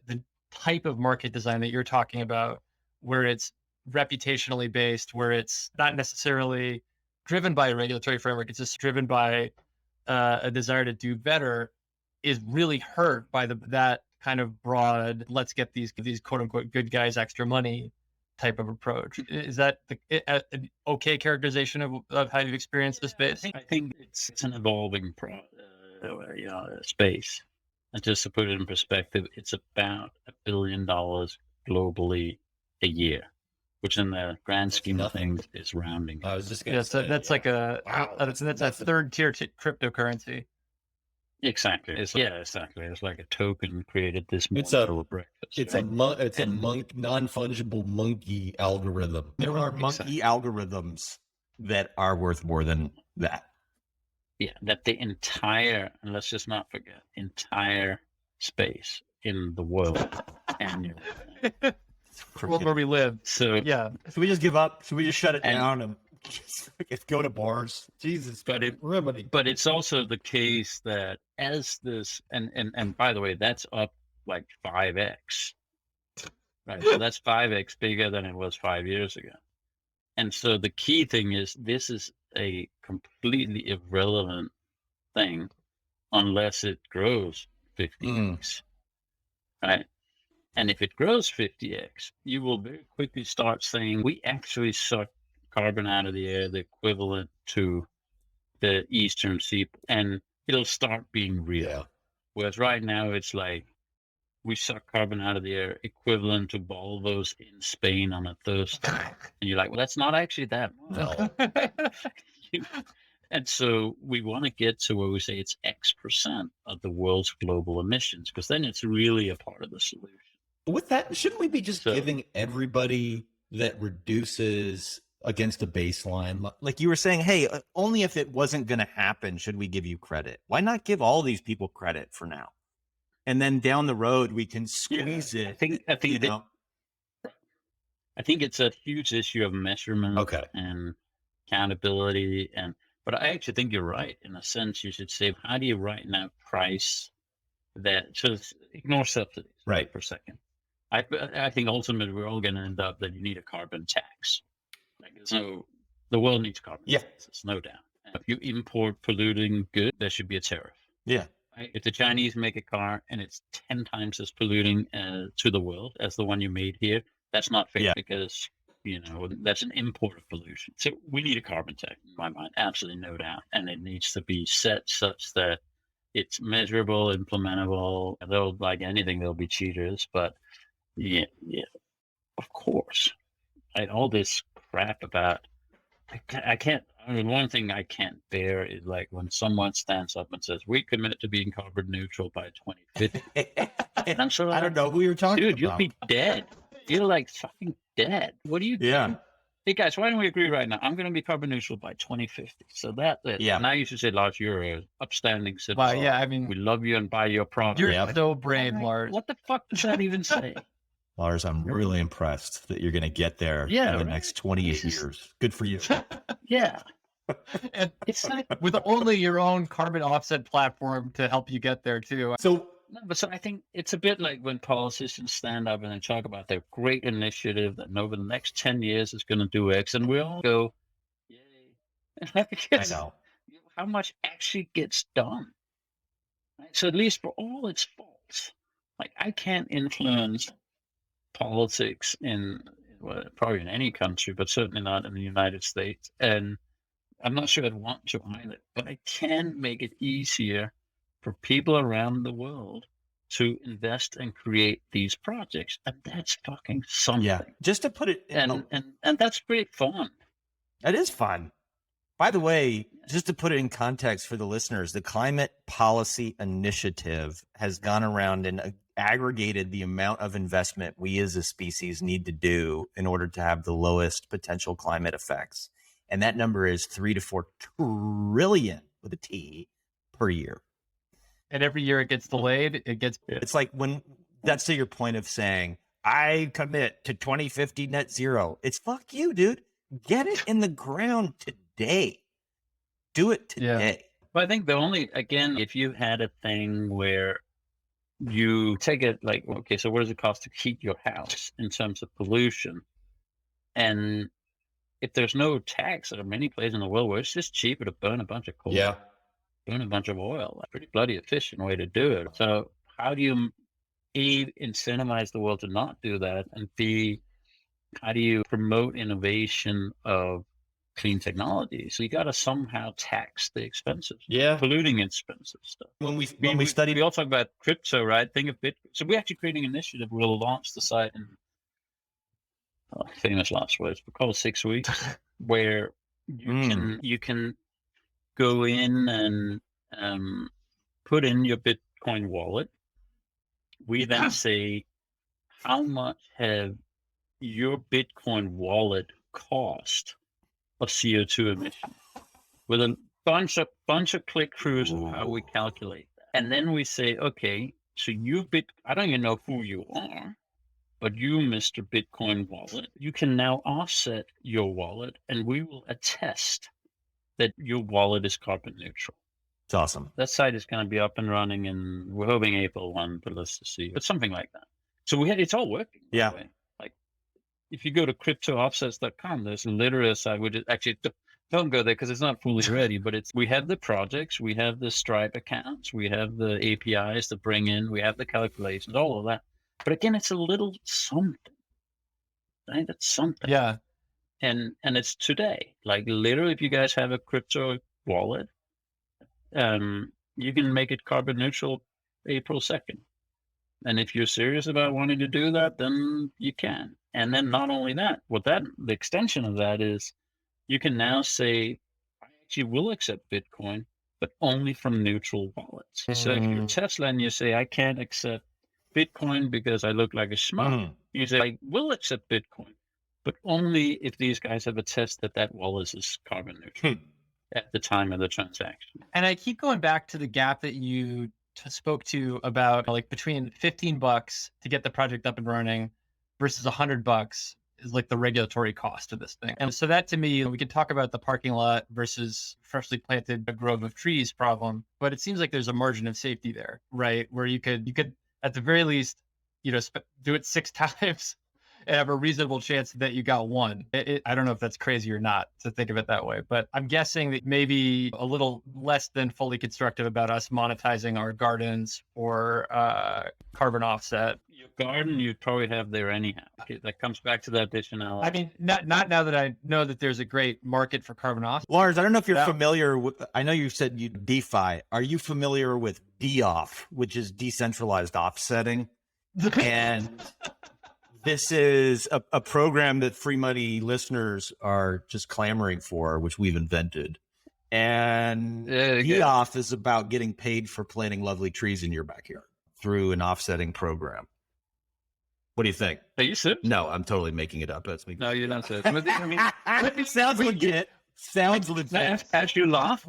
type of market design that you're talking about, where it's reputationally based, where it's not necessarily driven by a regulatory framework, it's just driven by a desire to do better, is really hurt by that kind of broad, let's get these quote unquote good guys extra money type of approach. Is that an okay characterization of how you've experienced the space? I think it's an evolving space. And just to put it in perspective, it's about $1 billion globally a year, which in the grand scheme of things is rounding. I was just going to say. That's like a third tier cryptocurrency. Exactly. Exactly. It's like a token created this morning. It's a non-fungible monkey algorithm. There are monkey algorithms that are worth more than that. Yeah, that the entire, and let's just not forget, entire space in the world annually. World where we live. So yeah. Should we just give up? Should we just shut it down and just go to bars? Jesus. But it's also the case that as this, and by the way, that's up like 5x. Right. So that's 5x bigger than it was 5 years ago. And so the key thing is this is a completely irrelevant thing unless it grows 50x, right? And if it grows 50x, you will very quickly start saying, we actually suck carbon out of the air, the equivalent to the Eastern Seaboard, and it'll start being real. Yeah. Whereas right now, it's like, we suck carbon out of the air equivalent to Volvos in Spain on a Thursday. And you're like, well, that's not actually that much. And so we want to get to where we say it's X% of the world's global emissions, because then it's really a part of the solution. With that, shouldn't we be just So- giving everybody that reduces against a baseline? Like you were saying, hey, only if it wasn't going to happen should we give you credit. Why not give all these people credit for now? And then down the road, we can squeeze it. I think you know? I think it's a huge issue of measurement and accountability. But I actually think you're right. In a sense, you should say, how do you right now price that? So ignore subsidies Right. for a second. I think ultimately we're all going to end up that you need a carbon tax. Like, the world needs carbon taxes, no doubt. And if you import polluting goods, there should be a tariff. Yeah. Right? If the Chinese make a car and it's 10 times as polluting to the world as the one you made here, that's not fair because, that's an import of pollution. So we need a carbon tax in my mind, absolutely no doubt. And it needs to be set such that it's measurable, implementable. Though, like anything, there'll be cheaters, but yeah, of course. Right? All this crap about, one thing I can't bear is like when someone stands up and says, we commit to being carbon neutral by 2050. And I'm sort of I don't know who you're talking dude, about. you'll be dead. You're like fucking dead. What do you do? Hey guys, why don't we agree right now? I'm going to be carbon neutral by 2050. So that's it. Yeah. Now you should say, Lars, you're an upstanding citizen. Well, yeah, I mean, We love you and buy your product. you're so brave, Lars. What the fuck does that even say? Lars, I'm really impressed that you're going to get there in the next 28 years. Good for you. Yeah. And It's like, with only your own carbon offset platform to help you get there too. So no, but so I think it's a bit like when politicians stand up and they talk about their great initiative that over the next 10 years is going to do X, and we all go, yay. I Because know. how much actually gets done? Right? So at least for all its faults, like I can't influence politics probably in any country, but certainly not in the United States. And I'm not sure I'd want to either, but I can make it easier for people around the world to invest and create these projects. And that's fucking something. Yeah. Just to put it in And that's pretty fun. It is fun. By the way, just to put it in context for the listeners, the Climate Policy Initiative has gone around and aggregated the amount of investment we as a species need to do in order to have the lowest potential climate effects. And that number is 3 to 4 trillion with a T per year. And every year it gets delayed. It gets It's like when that's to your point of saying, I commit to 2050 net zero. It's fuck you, dude. Get it in the ground today. Do it today. But I think if you had a thing where you take it like, okay, so what does it cost to heat your house in terms of pollution? And if there's no tax, there are many places in the world where it's just cheaper to burn a bunch of coal. Yeah. Burn a bunch of oil. A pretty bloody efficient way to do it. So how do you A, incentivize the world to not do that, and B, how do you promote innovation of clean technology? So you got to somehow tax the expensive, polluting expensive stuff. When we studied, we all talk about crypto, right? Think of Bitcoin. So we're actually creating an initiative. We'll launch the site in famous last words. We'll call it 6 weeks, where you can go in and put in your Bitcoin wallet. We then say, how much have your Bitcoin wallet cost of CO2 emission? With a bunch of click-throughs of how we calculate that. And then we say, okay, so I don't even know who you are, but you, Mr. Bitcoin wallet, you can now offset your wallet, and we will attest that your wallet is carbon neutral. It's awesome. That site is going to be up and running, and we're hoping April 1, but let's just see. But something like that. So it's all working. By the way. Like if you go to cryptooffsets.com, there's literally a site which is actually don't go there because it's not fully ready. But we have the projects, we have the Stripe accounts, we have the APIs to bring in, we have the calculations, all of that. But again, it's a little something, right? It's something. Yeah. And it's today. Like literally, if you guys have a crypto wallet, you can make it carbon neutral April 2nd. And if you're serious about wanting to do that, then you can. And then not only that, the extension of that is you can now say, I actually will accept Bitcoin, but only from neutral wallets. So if you're Tesla and you say, I can't accept Bitcoin because I look like a schmuck, you say, I will accept Bitcoin, but only if these guys have a test that wallet is carbon neutral at the time of the transaction. And I keep going back to the gap that you spoke to about like between $15 to get the project up and running versus $100 is like the regulatory cost of this thing. And so that to me, we could talk about the parking lot versus freshly planted grove of trees problem, but it seems like there's a margin of safety there, right? Where you could at the very least, do it 6 times and have a reasonable chance that you got one. I don't know if that's crazy or not to think of it that way, but I'm guessing that maybe a little less than fully constructive about us monetizing our gardens or carbon offset. Your garden, you'd probably have there anyhow. Okay, that comes back to that additionality. I mean, not now that I know that there's a great market for carbon offset. Lars, I don't know if you're familiar with, I know you said you DeFi. Are you familiar with DOff, which is decentralized offsetting? And this is a program that Free Money listeners are just clamoring for, which we've invented. And DOff is about getting paid for planting lovely trees in your backyard through an offsetting program. What do you think? Are you serious? No, I'm totally making it up. That's me. No, you're not serious. I mean, it sounds legit. Sounds legit. As you laugh.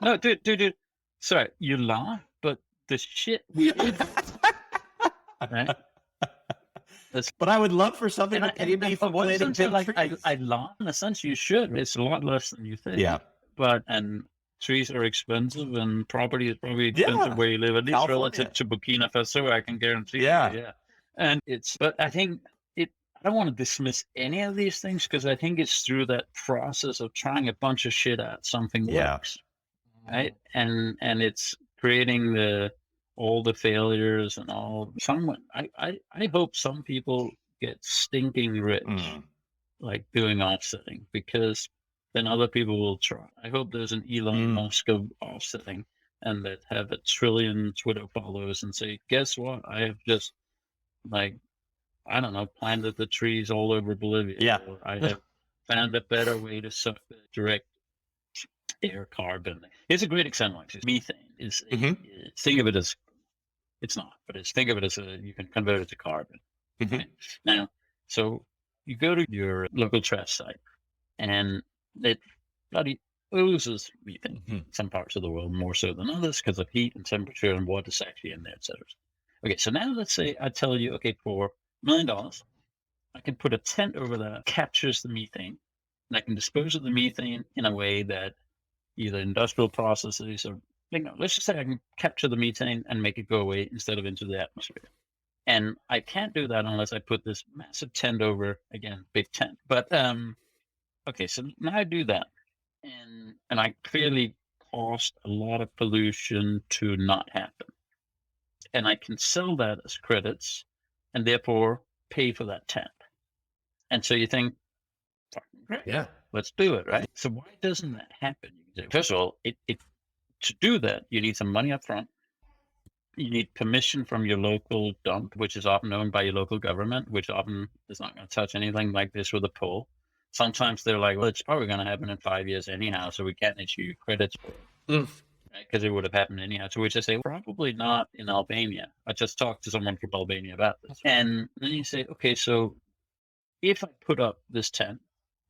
No, dude. Sorry, you laugh, but the shit we did, right? But I would love for something to pay me for planting like I laugh. In a sense, you should. It's a lot less than you think. Yeah. And trees are expensive, and property is probably expensive where you live, at least California. relative to Burkina Faso. I can guarantee. Yeah. Yeah. And but I think I don't want to dismiss any of these things because I think it's through that process of trying a bunch of shit out, something works, right? And it's creating all the failures and all. I hope some people get stinking rich, like doing offsetting, because then other people will try. I hope there's an Elon Musk of offsetting and that have 1 trillion Twitter followers and say, guess what? I have just planted the trees all over Bolivia. Yeah. Or I have found a better way to direct air carbon. Here's a great example. Methane is, think of it as, it's not, but think of it as you can convert it to carbon. Right? Now, so you go to your local trash site and it bloody oozes methane. Some parts of the world more so than others because of heat and temperature and what's actually in there, etc. Okay, so now let's say I tell you, okay, for $1 million, I can put a tent over that captures the methane, and I can dispose of the methane in a way that either industrial processes or, let's just say I can capture the methane and make it go away instead of into the atmosphere. And I can't do that unless I put this massive tent over, again, big tent. But, okay, so now I do that. And I clearly caused a lot of pollution to not happen. And I can sell that as credits and therefore pay for that tent. And so you think, great, let's do it, right? So why doesn't that happen? First of all, to do that, you need some money up front. You need permission from your local dump, which is often owned by your local government, which often is not going to touch anything like this with a pull. Sometimes they're like, well, it's probably going to happen in 5 years anyhow, so we can't issue you credits for it. Because it would have happened anyhow. To which I say, probably not in Albania. I just talked to someone from Albania about this. And then you say, okay, so if I put up this tent,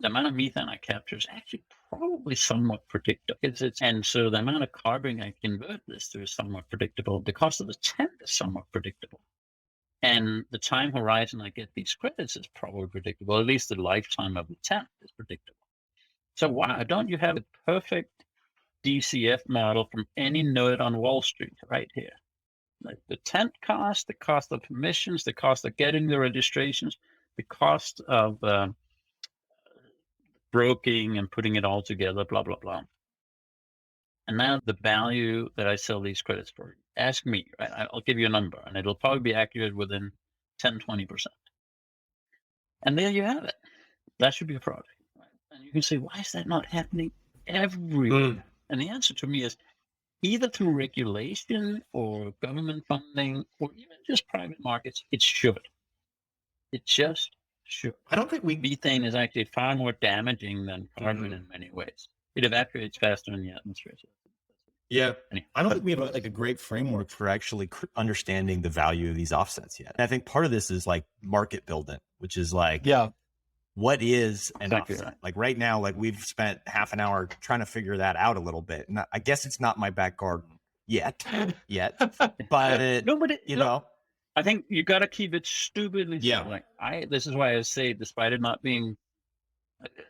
the amount of methane I capture is actually probably somewhat predictable. And so the amount of carbon I convert this to is somewhat predictable. The cost of the tent is somewhat predictable. And the time horizon I get these credits is probably predictable. At least the lifetime of the tent is predictable. So why don't you have a perfect DCF model from any node on Wall Street right here? Like the tent cost, the cost of permissions, the cost of getting the registrations, the cost of broking and putting it all together, blah, blah, blah. And now the value that I sell these credits for, ask me, right? I'll give you a number and it'll probably be accurate within 10, 20%. And there you have it. That should be a product. Right? And you can say, why is that not happening everywhere? And the answer to me is either through regulation or government funding or even just private markets, it should. It just should. I don't think we. Methane is actually far more damaging than carbon in many ways. It evaporates faster in the atmosphere. Yeah. Anyway. I don't think we have like a great framework for actually understanding the value of these offsets yet. And I think part of this is like market building, which is like, what is an Exactly offset? right. Like right now, like we've spent half an hour trying to figure that out a little bit. And I guess it's not my back garden yet, but No, but you know, I think you got to keep it stupidly Yeah. simple. Like this is why I say, despite it not being,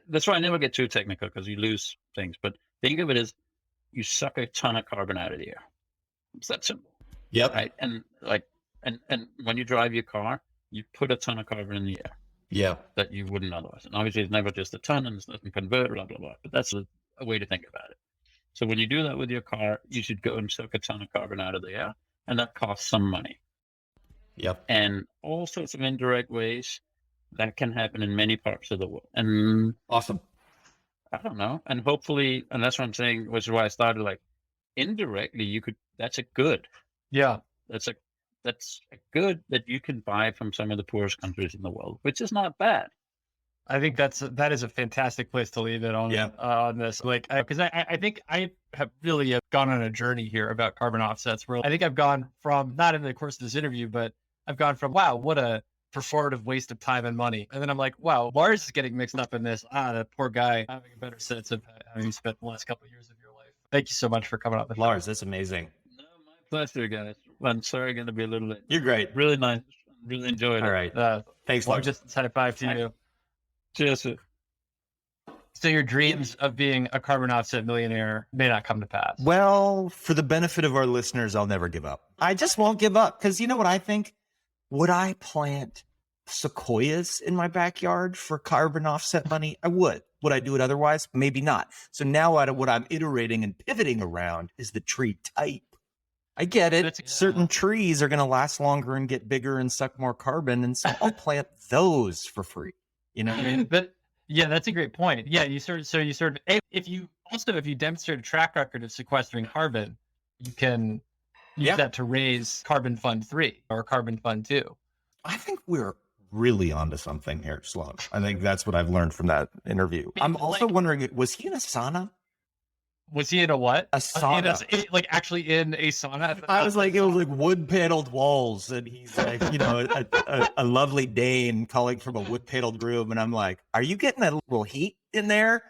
that's why I never get too technical because you lose things. But think of it as you suck a ton of carbon out of the air. It's that simple, Yep. right? And like, and when you drive your car, you put a ton of carbon in the air Yeah. that you wouldn't otherwise. And obviously, it's never just a ton, and it doesn't convert, blah blah blah. But that's a way to think about it. So when you do that with your car, you should go and suck a ton of carbon out of the air, and that costs some money. Yep. And all sorts of indirect ways that can happen in many parts of the world. And Awesome. I don't know. And hopefully, and that's what I'm saying, which is why I started like indirectly, you could, that's a good. Yeah. That's a good that you can buy from some of the poorest countries in the world, which is not bad. I think that is a fantastic place to leave it on. On this, like, because I think I have really gone on a journey here about carbon offsets. Where I think I've gone from, not in the course of this interview, but I've gone from, wow, what a performative waste of time and money, and then I'm like, wow, Lars is getting mixed up in this. That poor guy, having a better sense of how you spent the last couple of years of your life. Thank you so much for coming on the show. Lars, that's amazing. No, my pleasure, guys. I'm sorry, going to be a little late. You're great. Really nice. Really enjoyed it. All right. Thanks, Well, Lars. just high five to you. Cheers. So your dreams of being a carbon offset millionaire may not come to pass. Well, for the benefit of our listeners, I'll never give up. I just won't give up because you know what I think? Would I plant sequoias in my backyard for carbon offset money? I would. Would I do it otherwise? Maybe not. So now what I'm iterating and pivoting around is the tree type. I get it. Certain trees are going to last longer and get bigger and suck more carbon. And so I'll plant those for free. You know what I mean? But yeah, that's a great point. Yeah, if you demonstrate a track record of sequestering carbon, you can use that to raise Carbon Fund 3 or Carbon Fund 2. I think we're really onto something here, Sloan. I think that's what I've learned from that interview. I'm also wondering, was he in a sauna? Was he in a what? A sauna. Like actually in a sauna? I was like, it was like wood paneled walls. And he's like, you know, a lovely Dane calling from a wood paneled room. And I'm like, are you getting a little heat in there?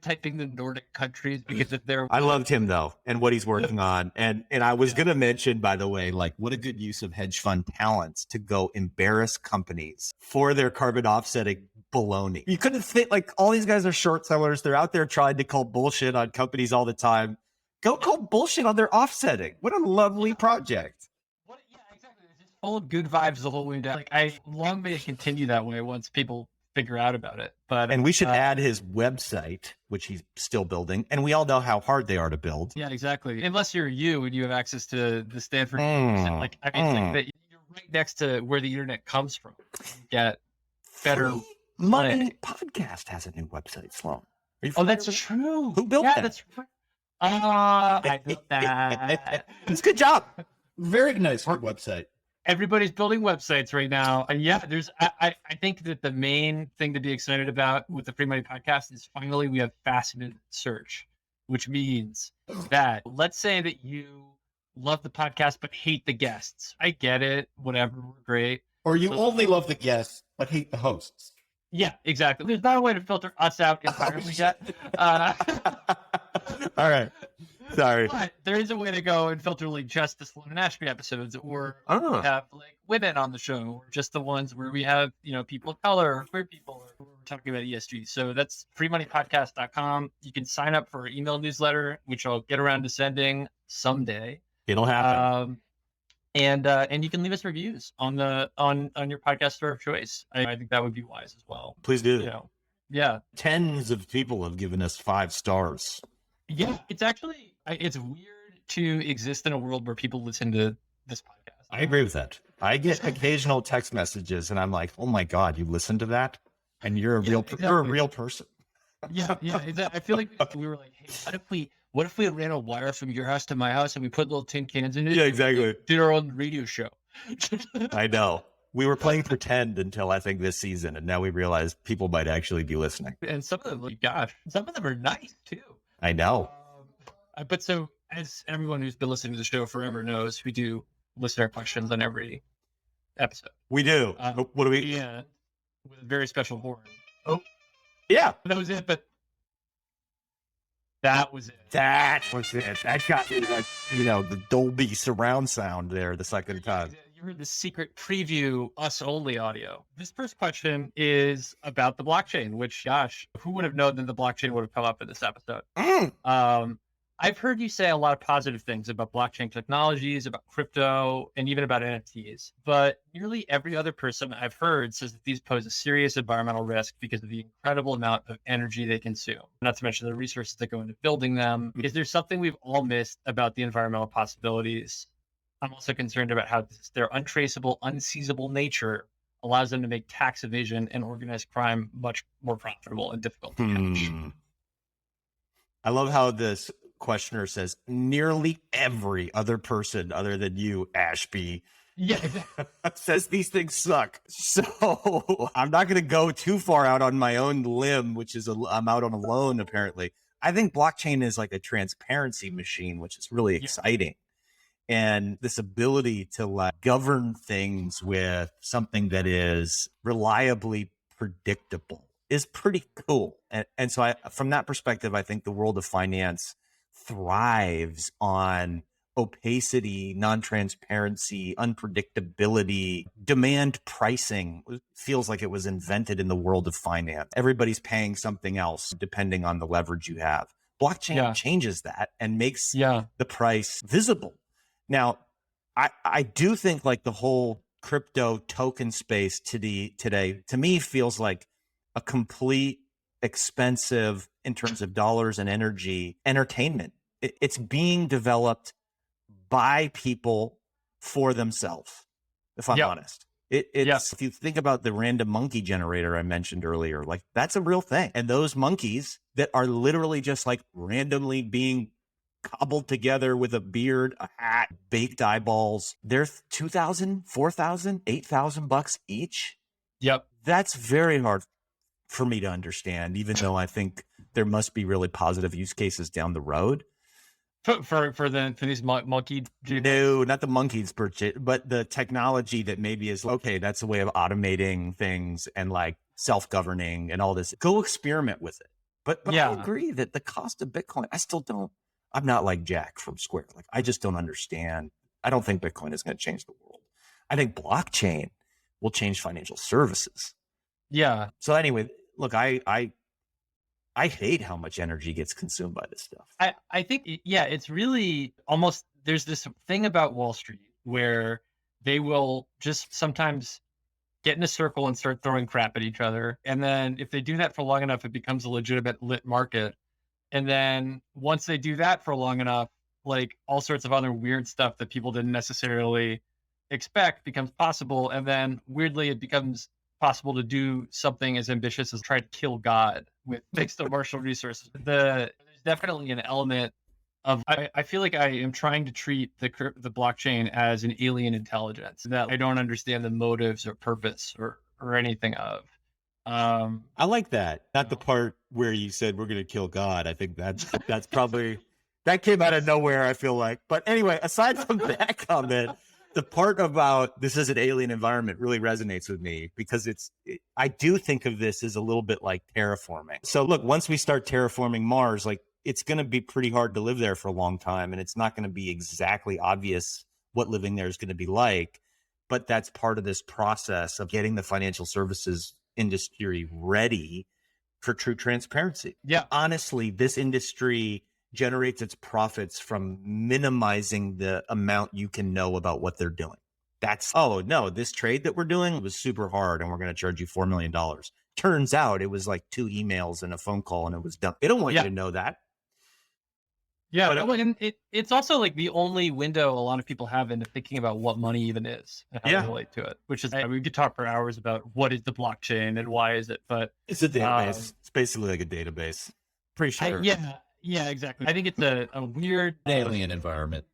Typing the Nordic countries because if they're I loved him though and what he's working on. And I was gonna mention, by the way, like what a good use of hedge fund talents to go embarrass companies for their carbon offsetting baloney. You couldn't think, like, all these guys are short sellers. They're out there trying to call bullshit on companies all the time. Go call bullshit on their offsetting. What a lovely project. Yeah, exactly. It's just full of good vibes the whole way down. Like I long may it continue that way once people figure out about it. And we should add his website, which he's still building, and we all know how hard they are to build. Yeah, exactly. Unless you're you and you have access to the Stanford, like I mean, like that you're right next to where the internet comes from. You get better Money Podcast has a new website, Sloan. That's true. Who built that? That's right. I built that. It's a good job. Very nice website. Everybody's building websites right now. And yeah, I think that the main thing to be excited about with the Free Money Podcast is finally we have faceted search, which means that let's say that you love the podcast but hate the guests. I get it. Whatever. We're great. Or you only love the guests but hate the hosts. Yeah, exactly. There's not a way to filter us out entirely yet. All right. Sorry. But there is a way to go and filter like just the Sloan and Ashby episodes, or we have like women on the show, or just the ones where we have, you know, people of color or queer people, or we're talking about ESG. So that's freemoneypodcast.com. You can sign up for our email newsletter, which I'll get around to sending someday. It'll happen. And you can leave us reviews on your podcast store of choice. I think that would be wise as well. Please do. You know, Yeah. Tens of people have given us 5 stars. Yeah. It's actually, it's weird to exist in a world where people listen to this podcast. I agree with that. I get occasional text messages and I'm like, oh my God, you listened to that? And you're a you're a real person. Yeah. I feel like we were like, hey, what if we ran a wire from your house to my house and we put little tin cans in it? Yeah, exactly. And did our own radio show. I know. We were playing pretend until I think this season, and now we realize people might actually be listening. And some of them, like, gosh, some of them are nice too. I know. But so, as everyone who's been listening to the show forever knows, we do listener questions on every episode. We do. What do we? Yeah, with a very special board. Oh, yeah. That was it, but that was it. That was it. That got me, like, the Dolby surround sound there the second time. You heard the secret preview, us only audio. This first question is about the blockchain, which, gosh, who would have known that the blockchain would have come up in this episode? I've heard you say a lot of positive things about blockchain technologies, about crypto, and even about NFTs. But nearly every other person I've heard says that these pose a serious environmental risk because of the incredible amount of energy they consume, not to mention the resources that go into building them. Is there something we've all missed about the environmental possibilities? I'm also concerned about how their untraceable, unseizable nature allows them to make tax evasion and organized crime much more profitable and difficult to catch. I love how this questioner says nearly every other person other than you, Ashby, says these things suck. So I'm not going to go too far out on my own limb, which is I'm out on a loan, apparently. I think blockchain is like a transparency machine, which is really exciting. And this ability to govern things with something that is reliably predictable is pretty cool. And so from that perspective, I think the world of finance thrives on opacity, non-transparency, unpredictability. Demand pricing feels like it was invented in the world of finance. Everybody's paying something else depending on the leverage you have. Blockchain changes that and makes the price visible. Now, I do think like the whole crypto token space today, to me, feels like a complete expensive in terms of dollars and energy entertainment. It's being developed by people for themselves, if I'm honest. If you think about the random monkey generator I mentioned earlier, like that's a real thing. And those monkeys that are literally just like randomly being cobbled together with a beard, a hat, baked eyeballs, they're $2,000, $4,000, $8,000 each. Yep. That's very hard for me to understand, even though I think there must be really positive use cases down the road. For these monkey? No, not the monkeys, but the technology that maybe is, okay, that's a way of automating things and like self-governing and all this. Go experiment with it. But I agree that the cost of Bitcoin, I'm not like Jack from Square. Like, I just don't understand. I don't think Bitcoin is going to change the world. I think blockchain will change financial services. Yeah. So anyway, look, I hate how much energy gets consumed by this stuff. I think, it's really almost, there's this thing about Wall Street where they will just sometimes get in a circle and start throwing crap at each other. And then if they do that for long enough, it becomes a legitimate lit market. And then once they do that for long enough, like all sorts of other weird stuff that people didn't necessarily expect becomes possible. And then weirdly, it becomes possible to do something as ambitious as try to kill God with fixed martial resources. There's definitely an element of, I feel like I am trying to treat the blockchain as an alien intelligence that I don't understand the motives or purpose or anything of. I like that. Not the part where you said we're going to kill God. I think that's probably, that came out of nowhere, I feel like. But anyway, aside from that comment, the part about this is an alien environment really resonates with me because I do think of this as a little bit like terraforming. So look, once we start terraforming Mars, like it's going to be pretty hard to live there for a long time. And it's not going to be exactly obvious what living there is going to be like. But that's part of this process of getting the financial services industry ready for true transparency. Yeah. Honestly, this industry generates its profits from minimizing the amount you can know about what they're doing. That's, oh no, this trade that we're doing was super hard and we're going to charge you $4 million. Turns out it was like 2 emails and a phone call and it was done. They don't want you to know that. Yeah, But, well, and it's also like the only window a lot of people have into thinking about what money even is and how to relate to it, which is, I mean, we could talk for hours about what is the blockchain and why is it, but it's a database. It's basically like a database. Pretty sure. Yeah, exactly. I think it's a weird alien environment.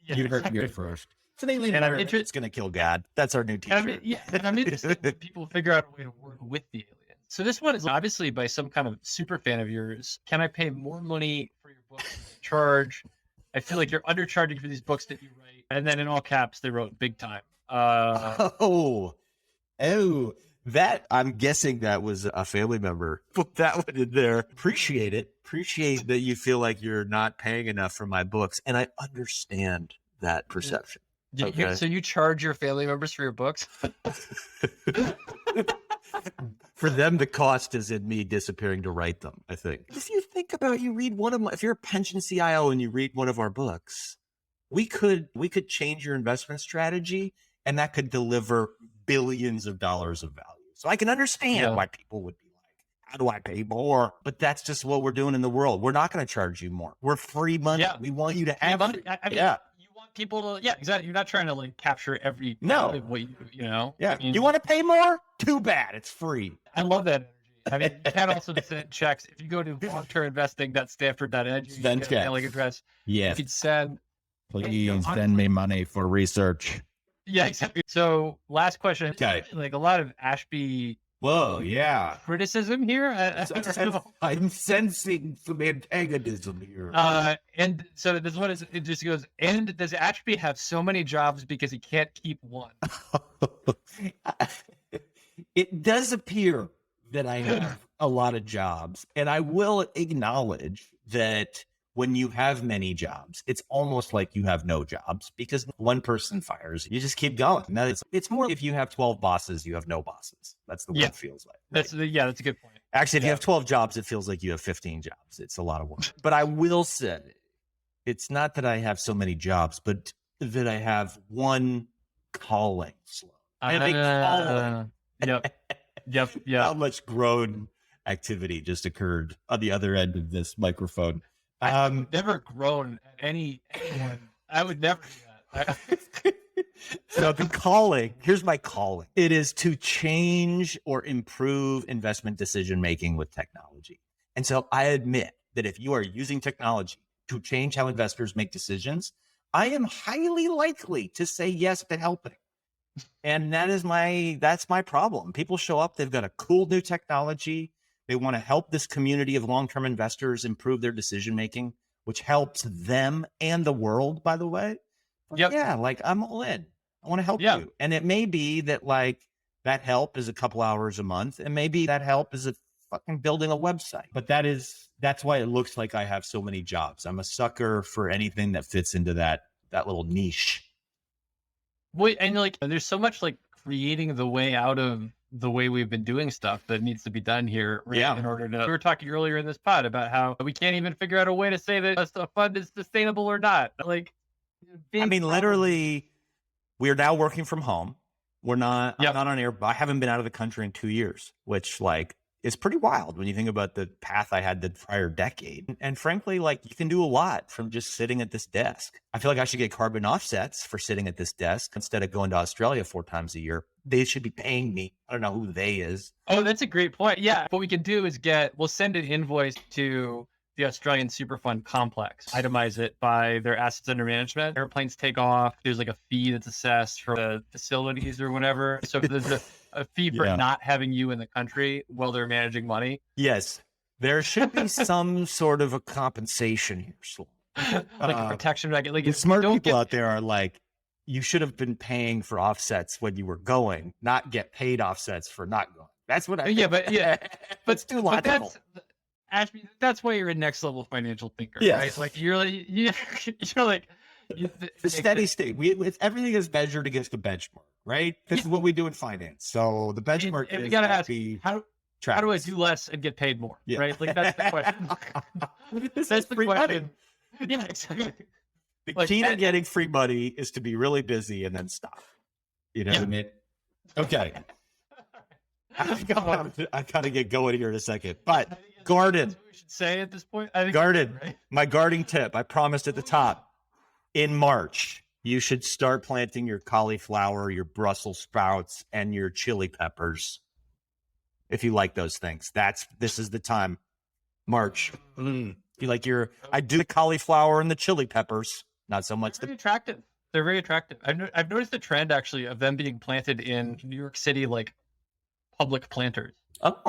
Yeah, You heard it first. It's an alien And environment. it's going to kill God. That's our new teacher. And I'm interested that people figure out a way to work with the aliens. So this one is obviously by some kind of super fan of yours. Can I pay more money for your book than I charge? I feel like you're undercharging for these books that you write. And then in all caps, they wrote big time. That I'm guessing that was a family member. Put that one in there. Appreciate it. Appreciate that you feel like you're not paying enough for my books. And I understand that perception. Okay. So you charge your family members for your books? For them, the cost is in me disappearing to write them, I think. If you think about, you read one of my, if you're a pension CIO and you read one of our books, we could change your investment strategy and that could deliver billions of dollars of value. So I can understand why people would be like, how do I pay more? But that's just what we're doing in the world. We're not going to charge you more. We're free money. Yeah. We want you to have money. You want people to, exactly. You're not trying to like capture every what you know. Yeah. I mean, you want to pay more? Too bad. It's free. I love that energy. I mean, you can also send checks. If you go to longterminvesting.stanford.edu, you get a mailing address. Yeah. You can send. Please send me money for research. Yeah, exactly. So last question. Okay. Like a lot of Ashby Whoa, yeah. criticism here. I'm sensing some antagonism here. And so this one is, it just goes, and does Ashby have so many jobs because he can't keep one? It does appear that I have a lot of jobs, and I will acknowledge that when you have many jobs, it's almost like you have no jobs because one person fires, you just keep going. Now it's more if you have 12 bosses, you have no bosses. That's the way it feels like. Right? That's a good point. Actually, if you have 12 jobs, it feels like you have 15 jobs. It's a lot of work. But I will say, it's not that I have so many jobs, but that I have one calling. I have a calling. Yep. How much grown activity just occurred on the other end of this microphone. I've never grown anyone. I would never do that. So the calling, here's my calling. It is to change or improve investment decision making with technology. And so I admit that if you are using technology to change how investors make decisions, I am highly likely to say yes to helping. And that's my problem. People show up, they've got a cool new technology. They want to help this community of long-term investors improve their decision-making, which helps them and the world, by the way. But yeah, like I'm all in. I want to help you. And it may be that like that help is a couple hours a month. And maybe that help is a fucking building a website. But that's why it looks like I have so many jobs. I'm a sucker for anything that fits into that little niche. Wait, and like there's so much like creating the way out of the way we've been doing stuff that needs to be done here, right? In order to, we were talking earlier in this pod about how we can't even figure out a way to say that a fund is sustainable or not. Like, I mean, literally, we are now working from home. I'm not on air. I haven't been out of the country in 2 years, which like is pretty wild when you think about the path I had the prior decade. And frankly, like you can do a lot from just sitting at this desk. I feel like I should get carbon offsets for sitting at this desk instead of going to Australia 4 times a year. They should be paying me. I don't know who they is. Oh, that's a great point. Yeah. What we can do is we'll send an invoice to the Australian Super Fund complex, itemize it by their assets under management. Airplanes take off. There's like a fee that's assessed for the facilities or whatever. So there's a fee for not having you in the country while they're managing money. Yes. There should be some sort of a compensation here. Like a protection. Like the smart people out there are like, you should have been paying for offsets when you were going, not get paid offsets for not going. That's what I think. But it's too logical. Ashby, that's why you're a next level financial thinker, right? Like you're like the steady state. Everything is measured against a benchmark, right? This is what we do in finance. So the benchmark is you gotta ask how do I do less and get paid more, right? Like that's the question. That's the question. Yeah, exactly. The key to getting free money is to be really busy and then stop. You know what I mean? Okay. I gotta get going here in a second. But garden, We should say at this point. I think garden. right? My gardening tip. I promised at the top. In March, you should start planting your cauliflower, your Brussels sprouts, and your chili peppers. If you like those things, this is the time. March. If you like I do the cauliflower and the chili peppers. Not so much Very attractive. They're very attractive. I've noticed the trend actually of them being planted in New York City, like public planters. Like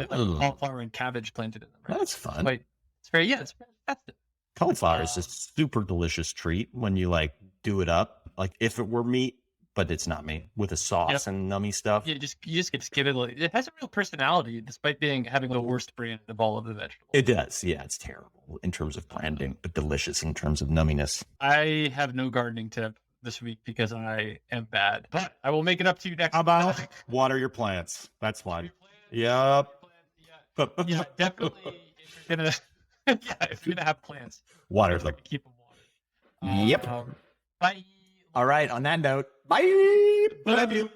cauliflower and cabbage planted in them. Right? That's fun. It's very festive. Cauliflower is a super delicious treat when you like do it up. Like if it were meat, but it's not meat, with a sauce and nummy stuff. Yeah, you just give it. It has a real personality, despite having the worst brand of all of the vegetables. It does. Yeah, it's terrible in terms of branding, but delicious in terms of numminess. I have no gardening tip this week because I am bad, but I will make it up to you next. How about water your plants? That's fine. Yep. Yeah, definitely. If you're gonna have plants, Water them. keep them watered. Yep. Bye. All right. On that note, bye. Love you.